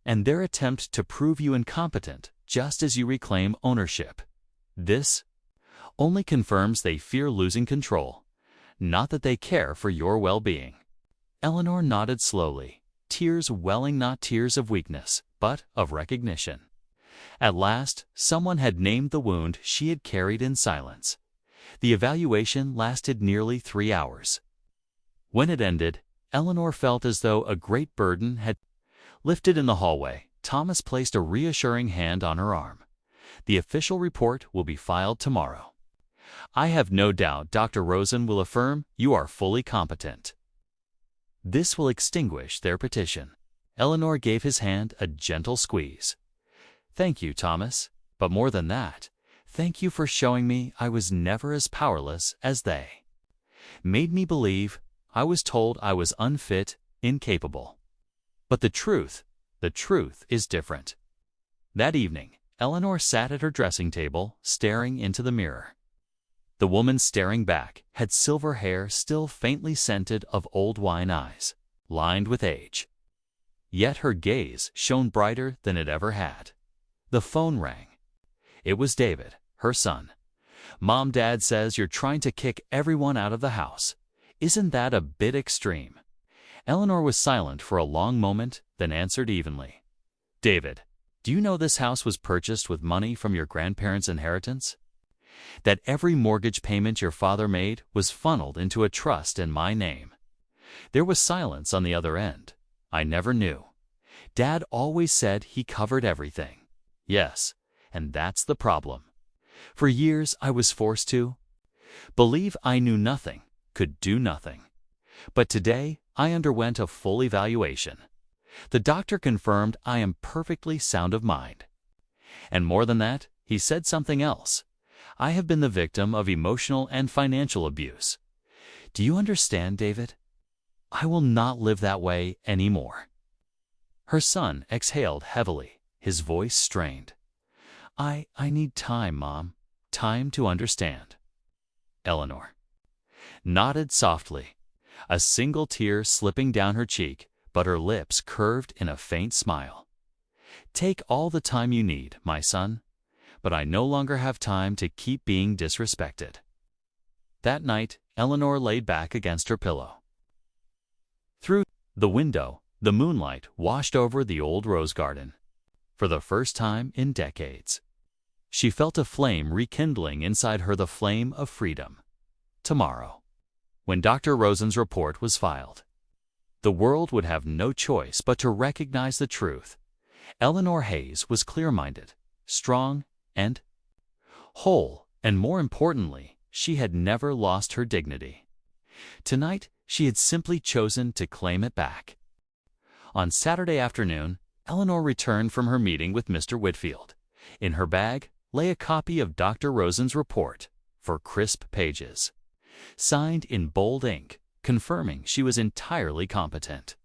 and their attempt to prove you incompetent just as you reclaim ownership. This only confirms they fear losing control, not that they care for your well-being. Eleanor nodded slowly, tears welling, not tears of weakness, but of recognition. At last, someone had named the wound she had carried in silence. The evaluation lasted nearly 3 hours. When it ended, Eleanor felt as though a great burden had lifted. In the hallway, Thomas placed a reassuring hand on her arm. The official report will be filed tomorrow. I have no doubt Dr. Rosen will affirm you are fully competent. This will extinguish their petition. Eleanor gave his hand a gentle squeeze. Thank you, Thomas, but more than that, thank you for showing me I was never as powerless as they made me believe. I was told I was unfit, incapable. But the truth is different. That evening, Eleanor sat at her dressing table, staring into the mirror. The woman staring back had silver hair still faintly scented of old wine, eyes lined with age. Yet her gaze shone brighter than it ever had. The phone rang. It was David, her son. Mom, Dad says you're trying to kick everyone out of the house. Isn't that a bit extreme? Eleanor was silent for a long moment, then answered evenly. David, do you know this house was purchased with money from your grandparents' inheritance? That every mortgage payment your father made was funneled into a trust in my name? There was silence on the other end. I never knew. Dad always said he covered everything. Yes, and that's the problem. For years I was forced to believe I knew nothing, could do nothing. But today I underwent a full evaluation. The doctor confirmed I am perfectly sound of mind. And more than that, he said something else. I have been the victim of emotional and financial abuse. Do you understand, David? I will not live that way anymore. Her son exhaled heavily, his voice strained. I need time, Mom. Time to understand. Eleanor nodded softly, a single tear slipping down her cheek, but her lips curved in a faint smile. Take all the time you need, my son, but I no longer have time to keep being disrespected. That night, Eleanor laid back against her pillow. Through the window, the moonlight washed over the old rose garden. For the first time in decades, she felt a flame rekindling inside her, the flame of freedom. Tomorrow, when Dr. Rosen's report was filed, the world would have no choice but to recognize the truth. Eleanor Hayes was clear-minded, strong, and whole, and more importantly, she had never lost her dignity. Tonight, she had simply chosen to claim it back. On Saturday afternoon, Eleanor returned from her meeting with Mr. Whitfield. In her bag lay a copy of Dr. Rosen's report, for crisp pages, signed in bold ink, confirming she was entirely competent.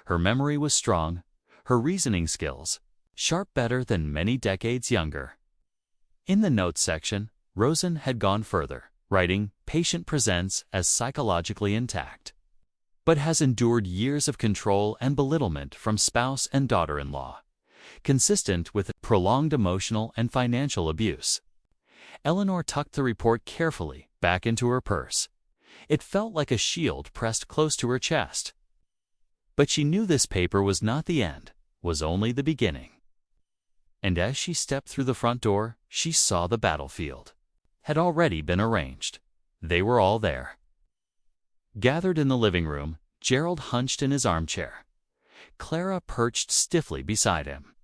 Her memory was strong, her reasoning skills sharp, better than many decades younger. In the notes section, Rosen had gone further, writing, "Patient presents as psychologically intact, but has endured years of control and belittlement from spouse and daughter-in-law, consistent with prolonged emotional and financial abuse." Eleanor tucked the report carefully back into her purse. It felt like a shield pressed close to her chest. But she knew this paper was not the end, was only the beginning. And as she stepped through the front door, she saw the battlefield had already been arranged. They were all there. Gathered in the living room, Gerald hunched in his armchair. Clara perched stiffly beside him.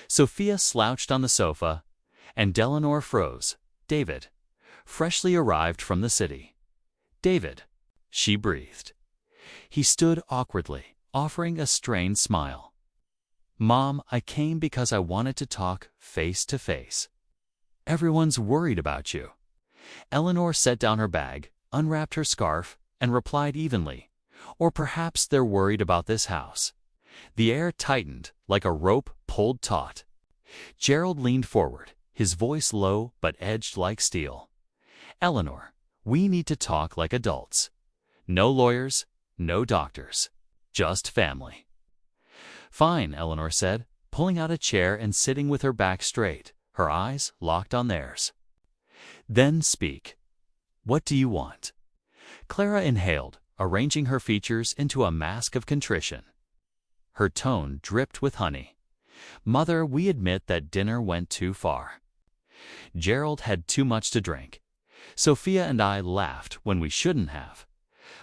Sophia slouched on the sofa, and Eleanor froze. "David, freshly arrived from the city." "David," she breathed. He stood awkwardly, offering a strained smile. "Mom, I came because I wanted to talk face to face." "Everyone's worried about you." Eleanor set down her bag, unwrapped her scarf, and replied evenly, "Or perhaps they're worried about this house." The air tightened like a rope pulled taut. Gerald leaned forward, his voice low but edged like steel. "Eleanor, we need to talk like adults. No lawyers, no doctors, just family." "Fine," Eleanor said, pulling out a chair and sitting with her back straight, her eyes locked on theirs. "Then speak. What do you want?" Clara inhaled, arranging her features into a mask of contrition. Her tone dripped with honey. "Mother, we admit that dinner went too far. Gerald had too much to drink. Sophia and I laughed when we shouldn't have.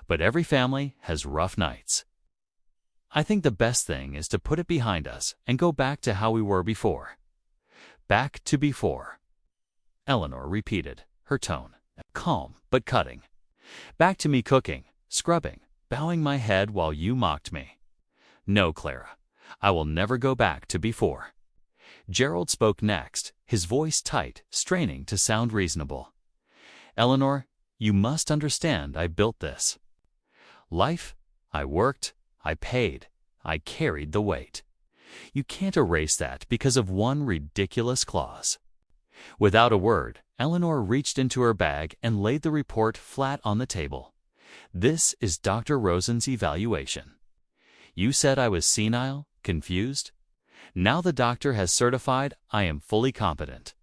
But every family has rough nights. I think the best thing is to put it behind us and go back to how we were before." "Back to before," Eleanor repeated, her tone calm but cutting. "Back to me cooking, scrubbing, bowing my head while you mocked me. No, Clara, I will never go back to before." Gerald spoke next, his voice tight, straining to sound reasonable. "Eleanor, you must understand I built this life. I worked, I paid, I carried the weight. You can't erase that because of one ridiculous clause." Without a word, Eleanor reached into her bag and laid the report flat on the table. "This is Dr. Rosen's evaluation. You said I was senile, confused. Now the doctor has certified I am fully competent.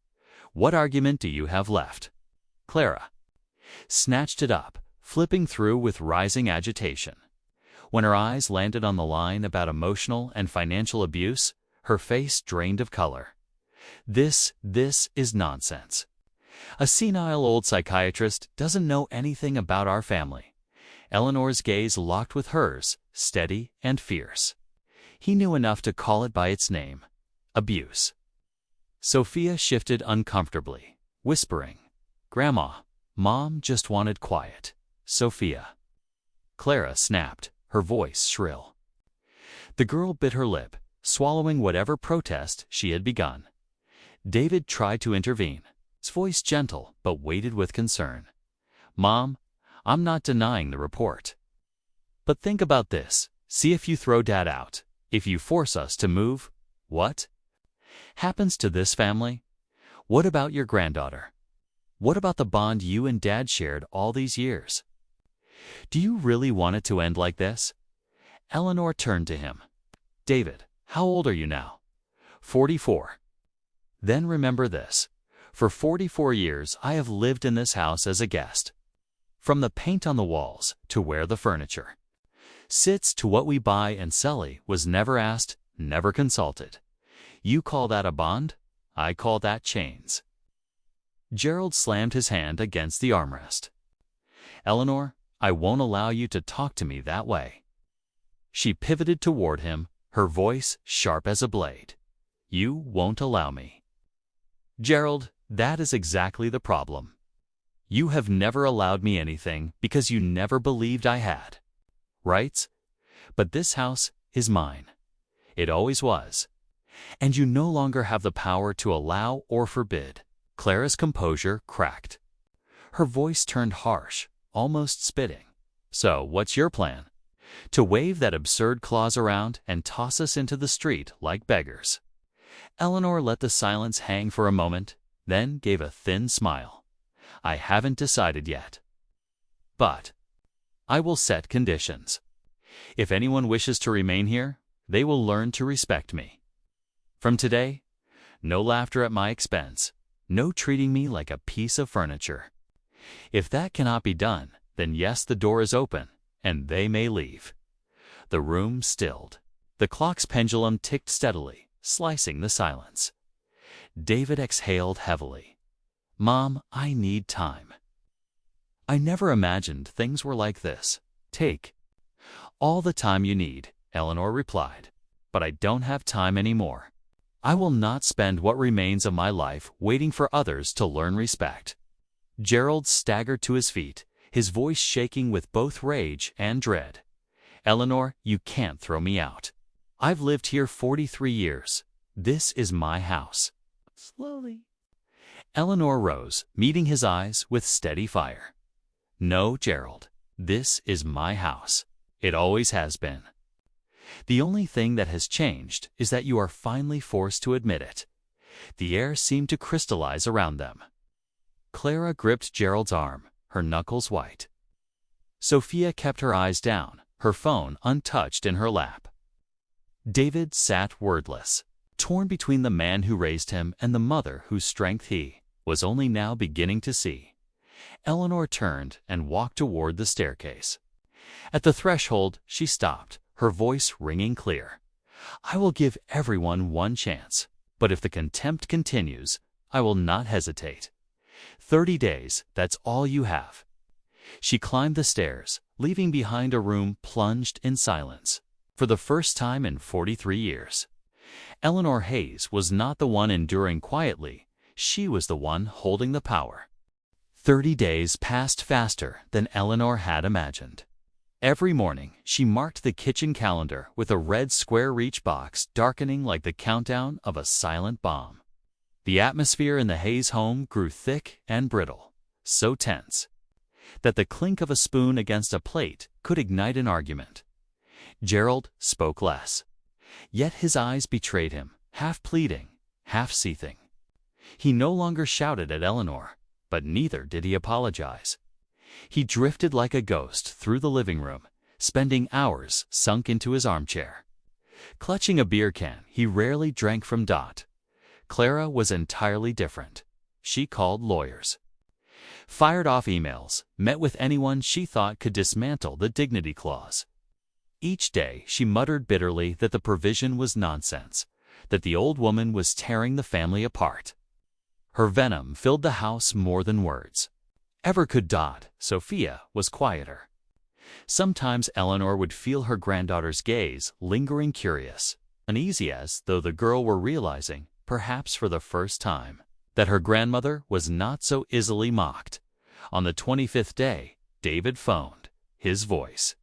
What argument do you have left?" Clara snatched it up, flipping through with rising agitation. When her eyes landed on the line about emotional and financial abuse, her face drained of color. This is nonsense. A senile old psychiatrist doesn't know anything about our family." Eleanor's gaze locked with hers, steady and fierce. He knew enough to call it by its name: abuse. Sophia shifted uncomfortably, whispering, "Grandma, Mom just wanted quiet." "Sophia." Clara snapped, her voice shrill. The girl bit her lip, swallowing whatever protest she had begun. David tried to intervene, his voice gentle but weighted with concern. "Mom, I'm not denying the report. But think about this. See if you throw Dad out, if you force us to move, what happens to this family? What about your granddaughter? What about the bond you and Dad shared all these years? Do you really want it to end like this?" Eleanor turned to him. "David, how old are you now?" 44. "Then remember this. For 44 years I have lived in this house as a guest. From the paint on the walls to where the furniture sits to what we buy and sell was never asked, never consulted. You call that a bond? I call that chains." Gerald slammed his hand against the armrest. "Eleanor, I won't allow you to talk to me that way." She pivoted toward him, her voice sharp as a blade. "You won't allow me." "Gerald, that is exactly the problem. You have never allowed me anything because you never believed I had rights. But this house is mine. It always was. And you no longer have the power to allow or forbid." Clara's composure cracked. Her voice turned harsh, almost spitting. So, what's your plan? To wave that absurd clause around and toss us into the street like beggars? Eleanor let the silence hang for a moment, then gave a thin smile. I haven't decided yet. But I will set conditions. If anyone wishes to remain here, they will learn to respect me. From today, no laughter at my expense, no treating me like a piece of furniture. If that cannot be done, then yes, the door is open, and they may leave. The room stilled. The clock's pendulum ticked steadily, slicing the silence. David exhaled heavily. Mom, I need time. I never imagined things were like this. Take all the time you need, Eleanor replied. But I don't have time anymore. I will not spend what remains of my life waiting for others to learn respect. Gerald staggered to his feet, his voice shaking with both rage and dread. Eleanor, you can't throw me out. I've lived here 43 years. This is my house. Slowly. Eleanor rose, meeting his eyes with steady fire. No, Gerald, this is my house. It always has been. The only thing that has changed is that you are finally forced to admit it. The air seemed to crystallize around them. Clara gripped Gerald's arm, her knuckles white. Sophia kept her eyes down, her phone untouched in her lap. David sat wordless, torn between the man who raised him and the mother whose strength he was only now beginning to see. Eleanor turned and walked toward the staircase. At the threshold, she stopped, her voice ringing clear. I will give everyone one chance, but if the contempt continues, I will not hesitate. 30 days, that's all you have. She climbed the stairs, leaving behind a room plunged in silence. For the first time in 43 years. Eleanor Hayes was not the one enduring quietly, she was the one holding the power. 30 days passed faster than Eleanor had imagined. Every morning, she marked the kitchen calendar with a red square reach box darkening like the countdown of a silent bomb. The atmosphere in the Hayes home grew thick and brittle, so tense that the clink of a spoon against a plate could ignite an argument. Gerald spoke less, yet his eyes betrayed him, half pleading, half seething. He no longer shouted at Eleanor, but neither did he apologize. He drifted like a ghost through the living room, spending hours sunk into his armchair. Clutching a beer can, he rarely drank from Dot. Clara was entirely different. She called lawyers, fired off emails, met with anyone she thought could dismantle the dignity clause. Each day she muttered bitterly that the provision was nonsense, that the old woman was tearing the family apart. Her venom filled the house more than words. Ever could Dot, Sophia, was quieter. Sometimes Eleanor would feel her granddaughter's gaze lingering curious, uneasy as though the girl were realizing, perhaps for the first time, that her grandmother was not so easily mocked. On the 25th day, David phoned. His voice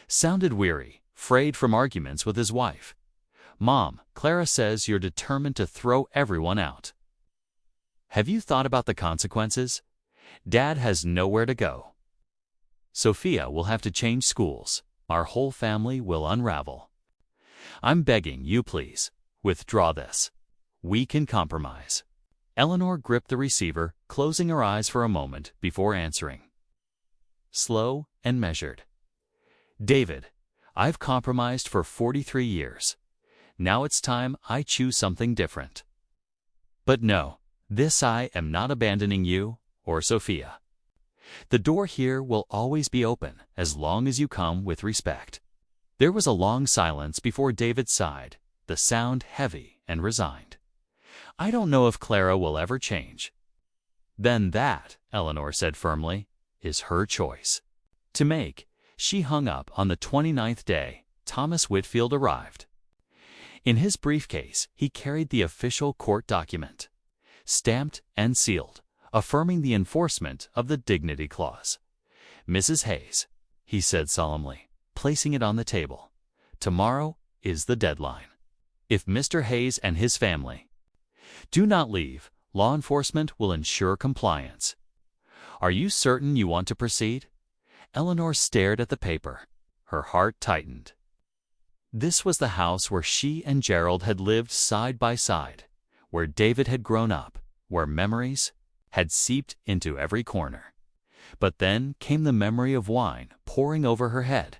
sounded weary, frayed from arguments with his wife. Mom, Clara says you're determined to throw everyone out. Have you thought about the consequences? Dad has nowhere to go. Sophia will have to change schools. Our whole family will unravel. I'm begging you, please, withdraw this. We can compromise. Eleanor gripped the receiver, closing her eyes for a moment before answering. Slow and measured. David, I've compromised for 43 years. Now it's time I choose something different. But no, this I am not abandoning you or Sophia. The door here will always be open as long as you come with respect. There was a long silence before David sighed, the sound heavy and resigned. I don't know if Clara will ever change. Then that, Eleanor said firmly, is her choice to make. She hung up. On the 29th day, Thomas Whitfield arrived. In his briefcase, he carried the official court document, stamped and sealed, affirming the enforcement of the dignity clause. Mrs. Hayes, he said solemnly, placing it on the table, tomorrow is the deadline. If Mr. Hayes and his family do not leave, law enforcement will ensure compliance. Are you certain you want to proceed? Eleanor stared at the paper. Her heart tightened. This was the house where she and Gerald had lived side by side, where David had grown up, where memories had seeped into every corner. But then came the memory of wine pouring over her head,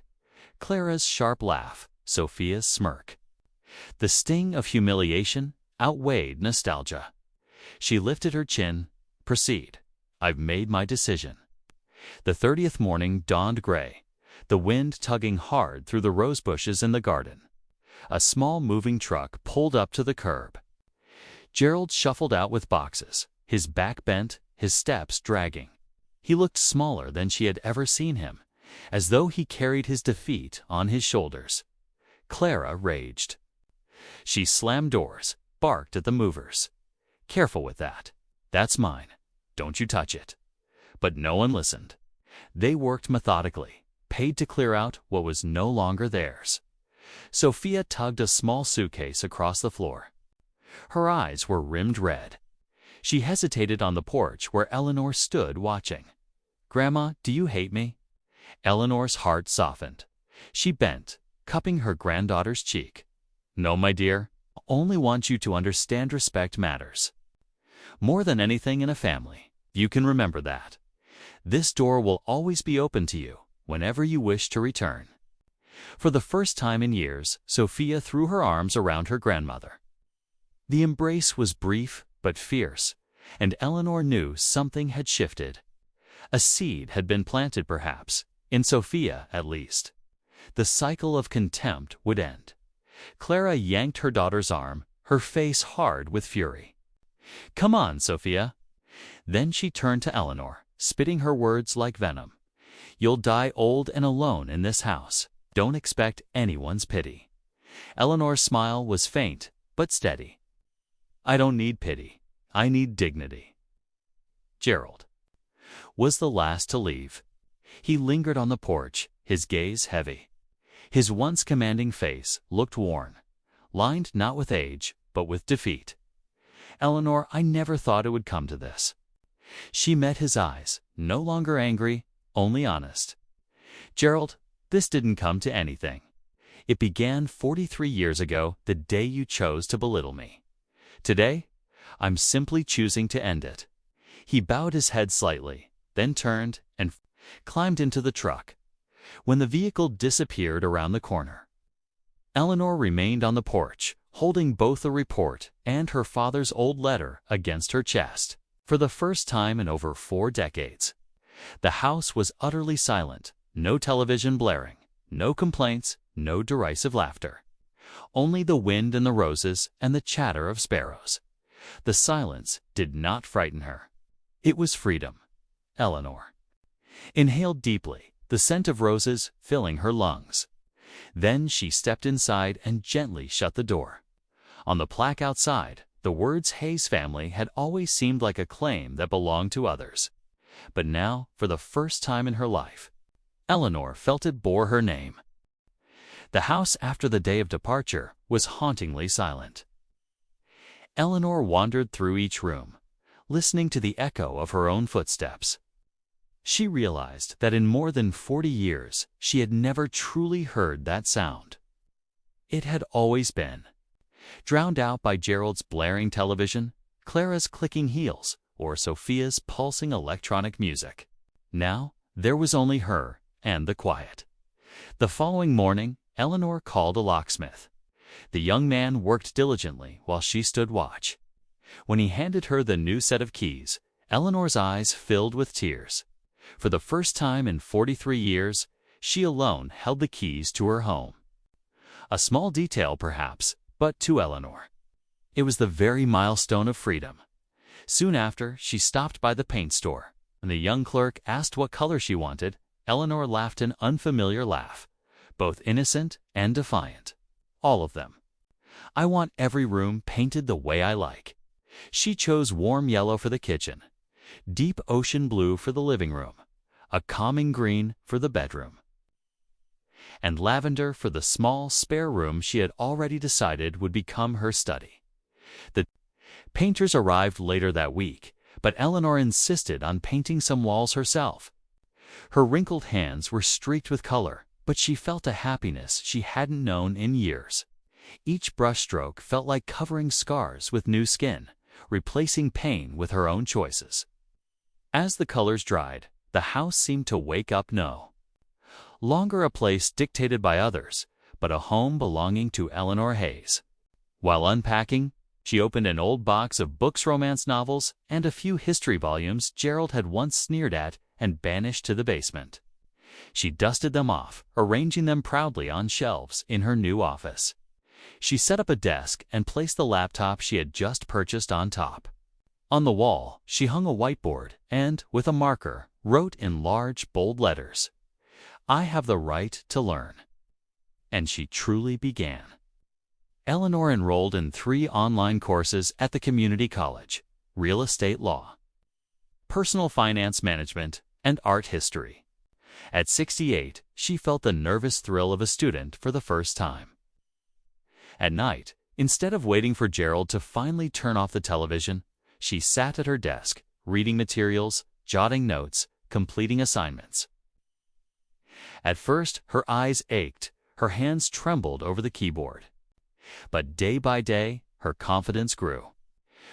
Clara's sharp laugh, Sophia's smirk. The sting of humiliation outweighed nostalgia. She lifted her chin. Proceed. I've made my decision. The 30th morning dawned gray, the wind tugging hard through the rose bushes in the garden. A small moving truck pulled up to the curb. Gerald shuffled out with boxes, his back bent, his steps dragging. He looked smaller than she had ever seen him, as though he carried his defeat on his shoulders. Clara raged. She slammed doors, barked at the movers. Careful with that. That's mine. Don't you touch it. But no one listened. They worked methodically, paid to clear out what was no longer theirs. Sophia tugged a small suitcase across the floor. Her eyes were rimmed red. She hesitated on the porch where Eleanor stood watching. Grandma, do you hate me? Eleanor's heart softened. She bent, cupping her granddaughter's cheek. No, my dear. I only want you to understand respect matters. More than anything in a family. You can remember that. This door will always be open to you, whenever you wish to return. For the first time in years, Sophia threw her arms around her grandmother. The embrace was brief but fierce, and Eleanor knew something had shifted. A seed had been planted, perhaps, in Sophia at least. The cycle of contempt would end. Clara yanked her daughter's arm, her face hard with fury. Come on, Sophia. Then she turned to Eleanor, spitting her words like venom. You'll die old and alone in this house. Don't expect anyone's pity. Eleanor's smile was faint, but steady. I don't need pity. I need dignity. Gerald was the last to leave. He lingered on the porch, his gaze heavy. His once commanding face looked worn, lined not with age, but with defeat. Eleanor, I never thought it would come to this. She met his eyes, no longer angry, only honest. Gerald, this didn't come to anything. It began 43 years ago, the day you chose to belittle me. Today, I'm simply choosing to end it. He bowed his head slightly, then turned and climbed into the truck. When the vehicle disappeared around the corner, Eleanor remained on the porch, holding both the report and her father's old letter against her chest. For the first time in over 4 decades, the house was utterly silent, no television blaring, no complaints, no derisive laughter. Only the wind in the roses and the chatter of sparrows. The silence did not frighten her. It was freedom. Eleanor inhaled deeply, the scent of roses filling her lungs. Then she stepped inside and gently shut the door. On the plaque outside, the words Hayes family had always seemed like a claim that belonged to others. But now, for the first time in her life, Eleanor felt it bore her name. The house after the day of departure was hauntingly silent. Eleanor wandered through each room, listening to the echo of her own footsteps. She realized that in more than 40 years she had never truly heard that sound. It had always been drowned out by Gerald's blaring television, Clara's clicking heels, or Sophia's pulsing electronic music. Now, there was only her and the quiet. The following morning, Eleanor called a locksmith. The young man worked diligently while she stood watch. When he handed her the new set of keys, Eleanor's eyes filled with tears. For the first time in 43 years, she alone held the keys to her home. A small detail, perhaps, but to Eleanor, it was the very milestone of freedom. Soon after, she stopped by the paint store. When the young clerk asked what color she wanted, Eleanor laughed an unfamiliar laugh, both innocent and defiant. All of them. I want every room painted the way I like. She chose warm yellow for the kitchen, deep ocean blue for the living room, a calming green for the bedroom, and lavender for the small, spare room she had already decided would become her study. The painters arrived later that week, but Eleanor insisted on painting some walls herself. Her wrinkled hands were streaked with color, but she felt a happiness she hadn't known in years. Each brushstroke felt like covering scars with new skin, replacing pain with her own choices. As the colors dried, the house seemed to wake up no longer a place dictated by others, but a home belonging to Eleanor Hayes. While unpacking, she opened an old box of books, romance novels, and a few history volumes Gerald had once sneered at and banished to the basement. She dusted them off, arranging them proudly on shelves in her new office. She set up a desk and placed the laptop she had just purchased on top. On the wall, she hung a whiteboard and, with a marker, wrote in large, bold letters, "I have the right to learn." And she truly began. Eleanor enrolled in 3 online courses at the community college: real estate law, personal finance management, and art history. At 68, she felt the nervous thrill of a student for the first time. At night, instead of waiting for Gerald to finally turn off the television, she sat at her desk, reading materials, jotting notes, completing assignments. At first, her eyes ached, her hands trembled over the keyboard. But day by day, her confidence grew.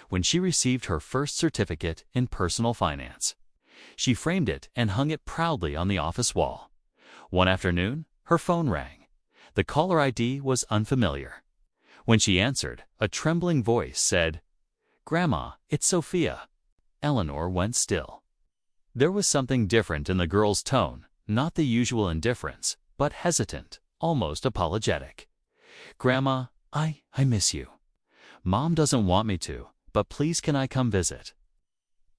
When she received her first certificate in personal finance, she framed it and hung it proudly on the office wall. One afternoon, her phone rang. The caller ID was unfamiliar. When she answered, a trembling voice said, "Grandma, it's Sophia." Eleanor went still. There was something different in the girl's tone, not the usual indifference, but hesitant, almost apologetic. "Grandma, I miss you. Mom doesn't want me to, but please can I come visit?"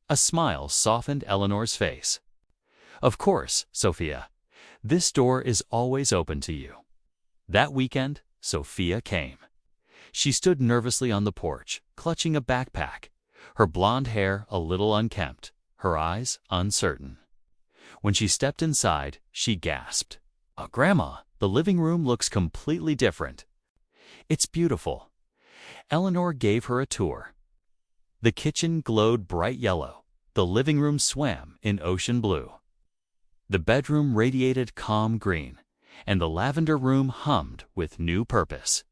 A smile softened Eleanor's face. "Of course, Sophia. This door is always open to you." That weekend, Sophia came. She stood nervously on the porch, clutching a backpack, her blonde hair a little unkempt, her eyes uncertain. When she stepped inside, she gasped, "Grandma, the living room looks completely different." "It's beautiful." Eleanor gave her a tour. The kitchen glowed bright yellow, the living room swam in ocean blue. The bedroom radiated calm green, and the lavender room hummed with new purpose.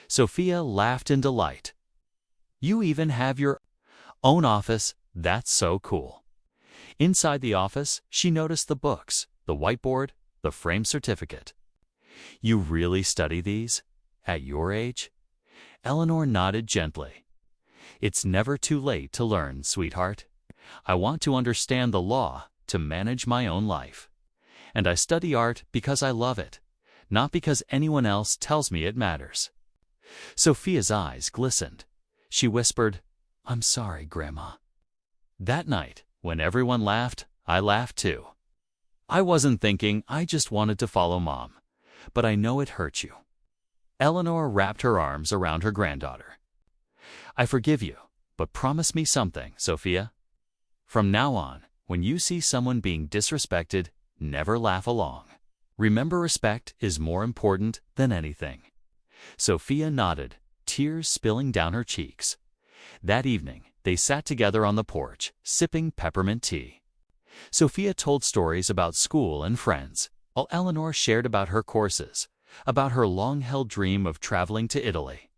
Sophia laughed in delight. "You even have your own office, that's so cool." Inside the office, she noticed the books, the whiteboard, the framed certificate. "You really study these? At your age?" Eleanor nodded gently. "It's never too late to learn, sweetheart. I want to understand the law, to manage my own life. And I study art because I love it, not because anyone else tells me it matters." Sophia's eyes glistened. She whispered, "I'm sorry, Grandma." That night, when everyone laughed, I laughed too. "I wasn't thinking, I just wanted to follow Mom. But I know it hurt you." Eleanor wrapped her arms around her granddaughter. "I forgive you, but promise me something, Sophia. From now on, when you see someone being disrespected, never laugh along. Remember, respect is more important than anything." Sophia nodded, tears spilling down her cheeks. That evening, they sat together on the porch, sipping peppermint tea. Sophia told stories about school and friends, while Eleanor shared about her courses, about her long-held dream of traveling to Italy.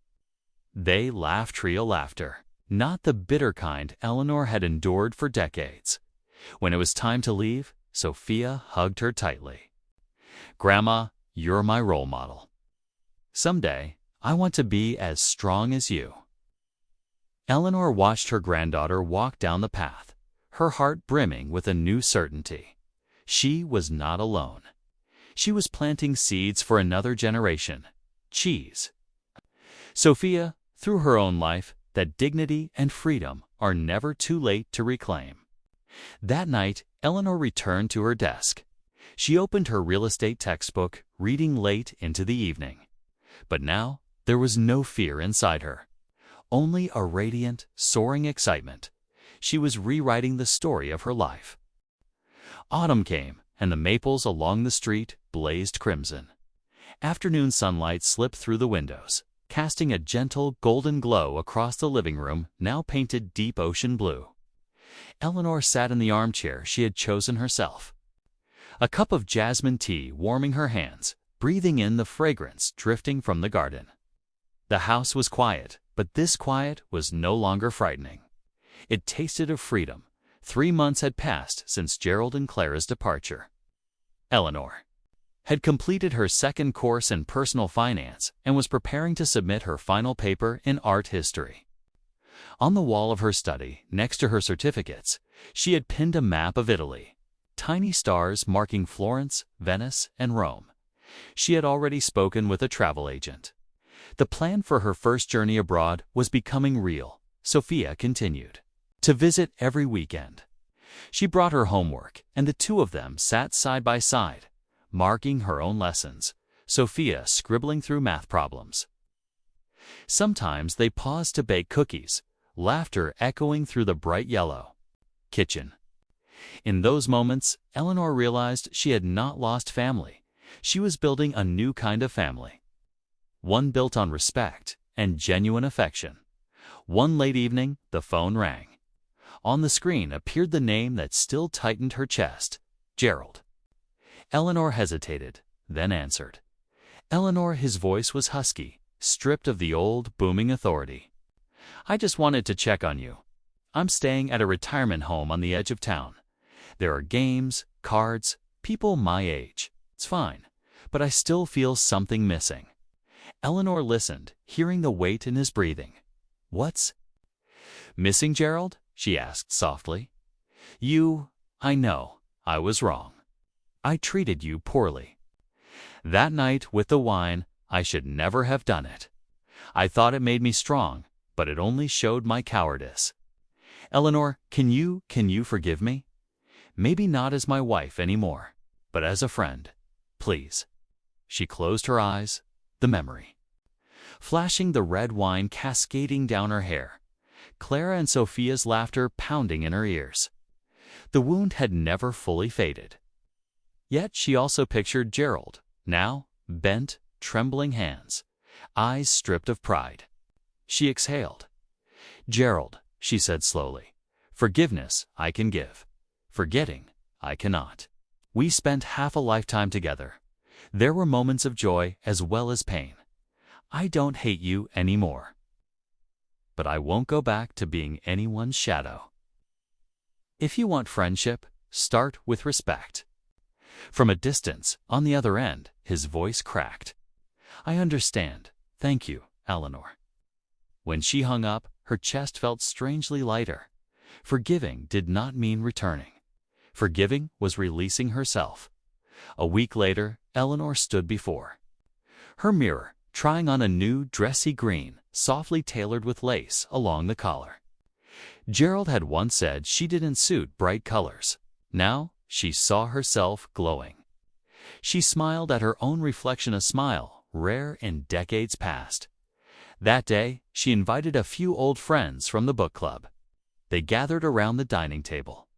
They laughed real laughter, not the bitter kind Eleanor had endured for decades. When it was time to leave, Sophia hugged her tightly. "Grandma, you're my role model. Someday, I want to be as strong as you." Eleanor watched her granddaughter walk down the path, her heart brimming with a new certainty. She was not alone. She was planting seeds for another generation. Cheese. Sophia, through her own life, that dignity and freedom are never too late to reclaim. That night, Eleanor returned to her desk. She opened her real estate textbook, reading late into the evening. But now, there was no fear inside her. Only a radiant, soaring excitement. She was rewriting the story of her life. Autumn came, and the maples along the street blazed crimson. Afternoon sunlight slipped through the windows, casting a gentle golden glow across the living room, now painted deep ocean blue. Eleanor sat in the armchair she had chosen herself. a cup of jasmine tea warming her hands, breathing in the fragrance drifting from the garden. The house was quiet, but this quiet was no longer frightening. It tasted of freedom. 3 months had passed since Gerald and Clara's departure. Eleanor had completed her second course in personal finance and was preparing to submit her final paper in art history. On the wall of her study, next to her certificates, she had pinned a map of Italy, tiny stars marking Florence, Venice, and Rome. She had already spoken with a travel agent. The plan for her first journey abroad was becoming real. Sophia continued to visit every weekend. She brought her homework, and the two of them sat side by side, marking her own lessons, Sophia scribbling through math problems. Sometimes they paused to bake cookies, laughter echoing through the bright yellow kitchen. In those moments, Eleanor realized she had not lost family. She was building a new kind of family, one built on respect and genuine affection. One late evening, the phone rang. On the screen appeared the name that still tightened her chest, Gerald. Eleanor hesitated, then answered. Eleanor, his voice was husky, stripped of the old, booming authority. I just wanted to check on you. I'm staying at a retirement home on the edge of town. There are games, cards, people my age. It's fine, but I still feel something missing. Eleanor listened, hearing the weight in his breathing. What's missing, Gerald? She asked softly. I know, I was wrong. I treated you poorly. That night with the wine, I should never have done it. I thought it made me strong, but it only showed my cowardice. Eleanor, can you forgive me? Maybe not as my wife anymore, but as a friend. Please. She closed her eyes, the memory flashing, the red wine cascading down her hair, Clara and Sophia's laughter pounding in her ears. The wound had never fully faded. Yet she also pictured Gerald, now bent, trembling hands, eyes stripped of pride. She exhaled. Gerald, she said slowly, forgiveness I can give. Forgetting I cannot. We spent half a lifetime together. There were moments of joy as well as pain. I don't hate you anymore. But I won't go back to being anyone's shadow. If you want friendship, start with respect. From a distance, on the other end, his voice cracked. I understand. Thank you, Eleanor. When she hung up, her chest felt strangely lighter. Forgiving did not mean returning. Forgiving was releasing herself. A week later, Eleanor stood before her mirror, trying on a new dressy green, softly tailored with lace along the collar. Gerald had once said she didn't suit bright colors. Now she saw herself glowing. She smiled at her own reflection, a smile rare in decades past. That day, she invited a few old friends from the book club. They gathered around the dining table,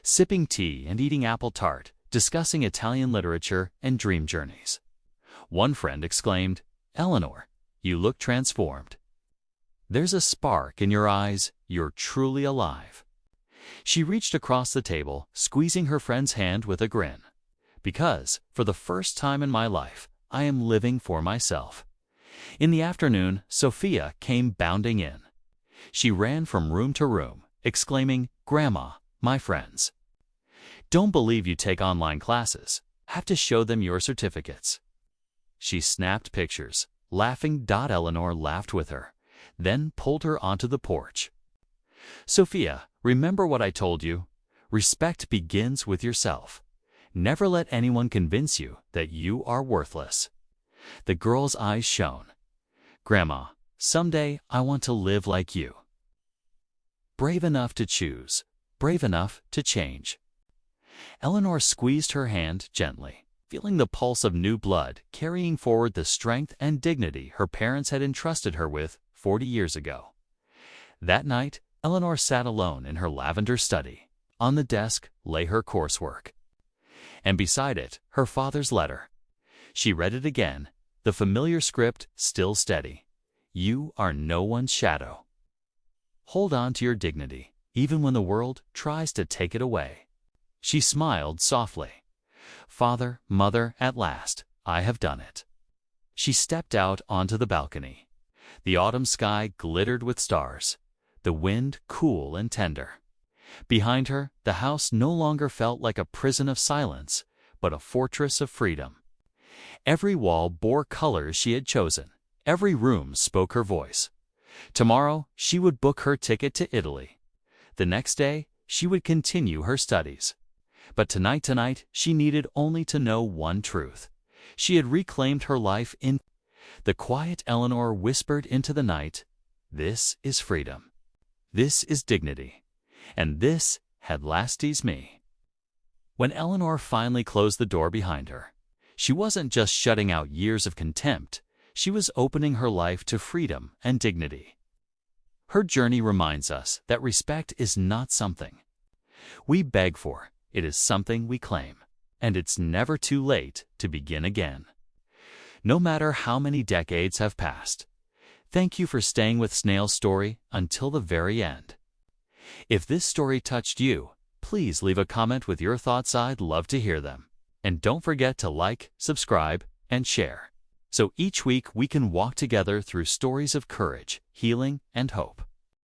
sipping tea and eating apple tart, discussing Italian literature and dream journeys. One friend exclaimed, Eleanor, you look transformed. There's a spark in your eyes, you're truly alive. She reached across the table, squeezing her friend's hand with a grin. Because, for the first time in my life, I am living for myself. In the afternoon, Sophia came bounding in. She ran from room to room, exclaiming, Grandma, my friends. Don't believe you take online classes. Have to show them your certificates. She snapped pictures, laughing. Eleanor laughed with her, then pulled her onto the porch. Sophia, remember what I told you? Respect begins with yourself. Never let anyone convince you that you are worthless. The girl's eyes shone. Grandma, someday I want to live like you. Brave enough to choose, brave enough to change. Eleanor squeezed her hand gently, feeling the pulse of new blood carrying forward the strength and dignity her parents had entrusted her with 40 years ago. That night, Eleanor sat alone in her lavender study. On the desk lay her coursework, and beside it, her father's letter. She read it again, the familiar script still steady. You are no one's shadow. Hold on to your dignity, even when the world tries to take it away. She smiled softly. Father, mother, at last, I have done it. She stepped out onto the balcony. The autumn sky glittered with stars, the wind cool and tender. Behind her, the house no longer felt like a prison of silence, but a fortress of freedom. Every wall bore colors she had chosen. Every room spoke her voice. Tomorrow, she would book her ticket to Italy. The next day, she would continue her studies. But tonight, she needed only to know one truth. She had reclaimed her life in... The quiet Eleanor whispered into the night, "This is freedom. This is dignity. And this had lasties me." When Eleanor finally closed the door behind her, she wasn't just shutting out years of contempt, she was opening her life to freedom and dignity. Her journey reminds us that respect is not something we beg for, it is something we claim, and it's never too late to begin again. No matter how many decades have passed. Thank you for staying with Snail's story until the very end. If this story touched you, please leave a comment with your thoughts. I'd love to hear them. And don't forget to like, subscribe, and share, so each week we can walk together through stories of courage, healing, and hope.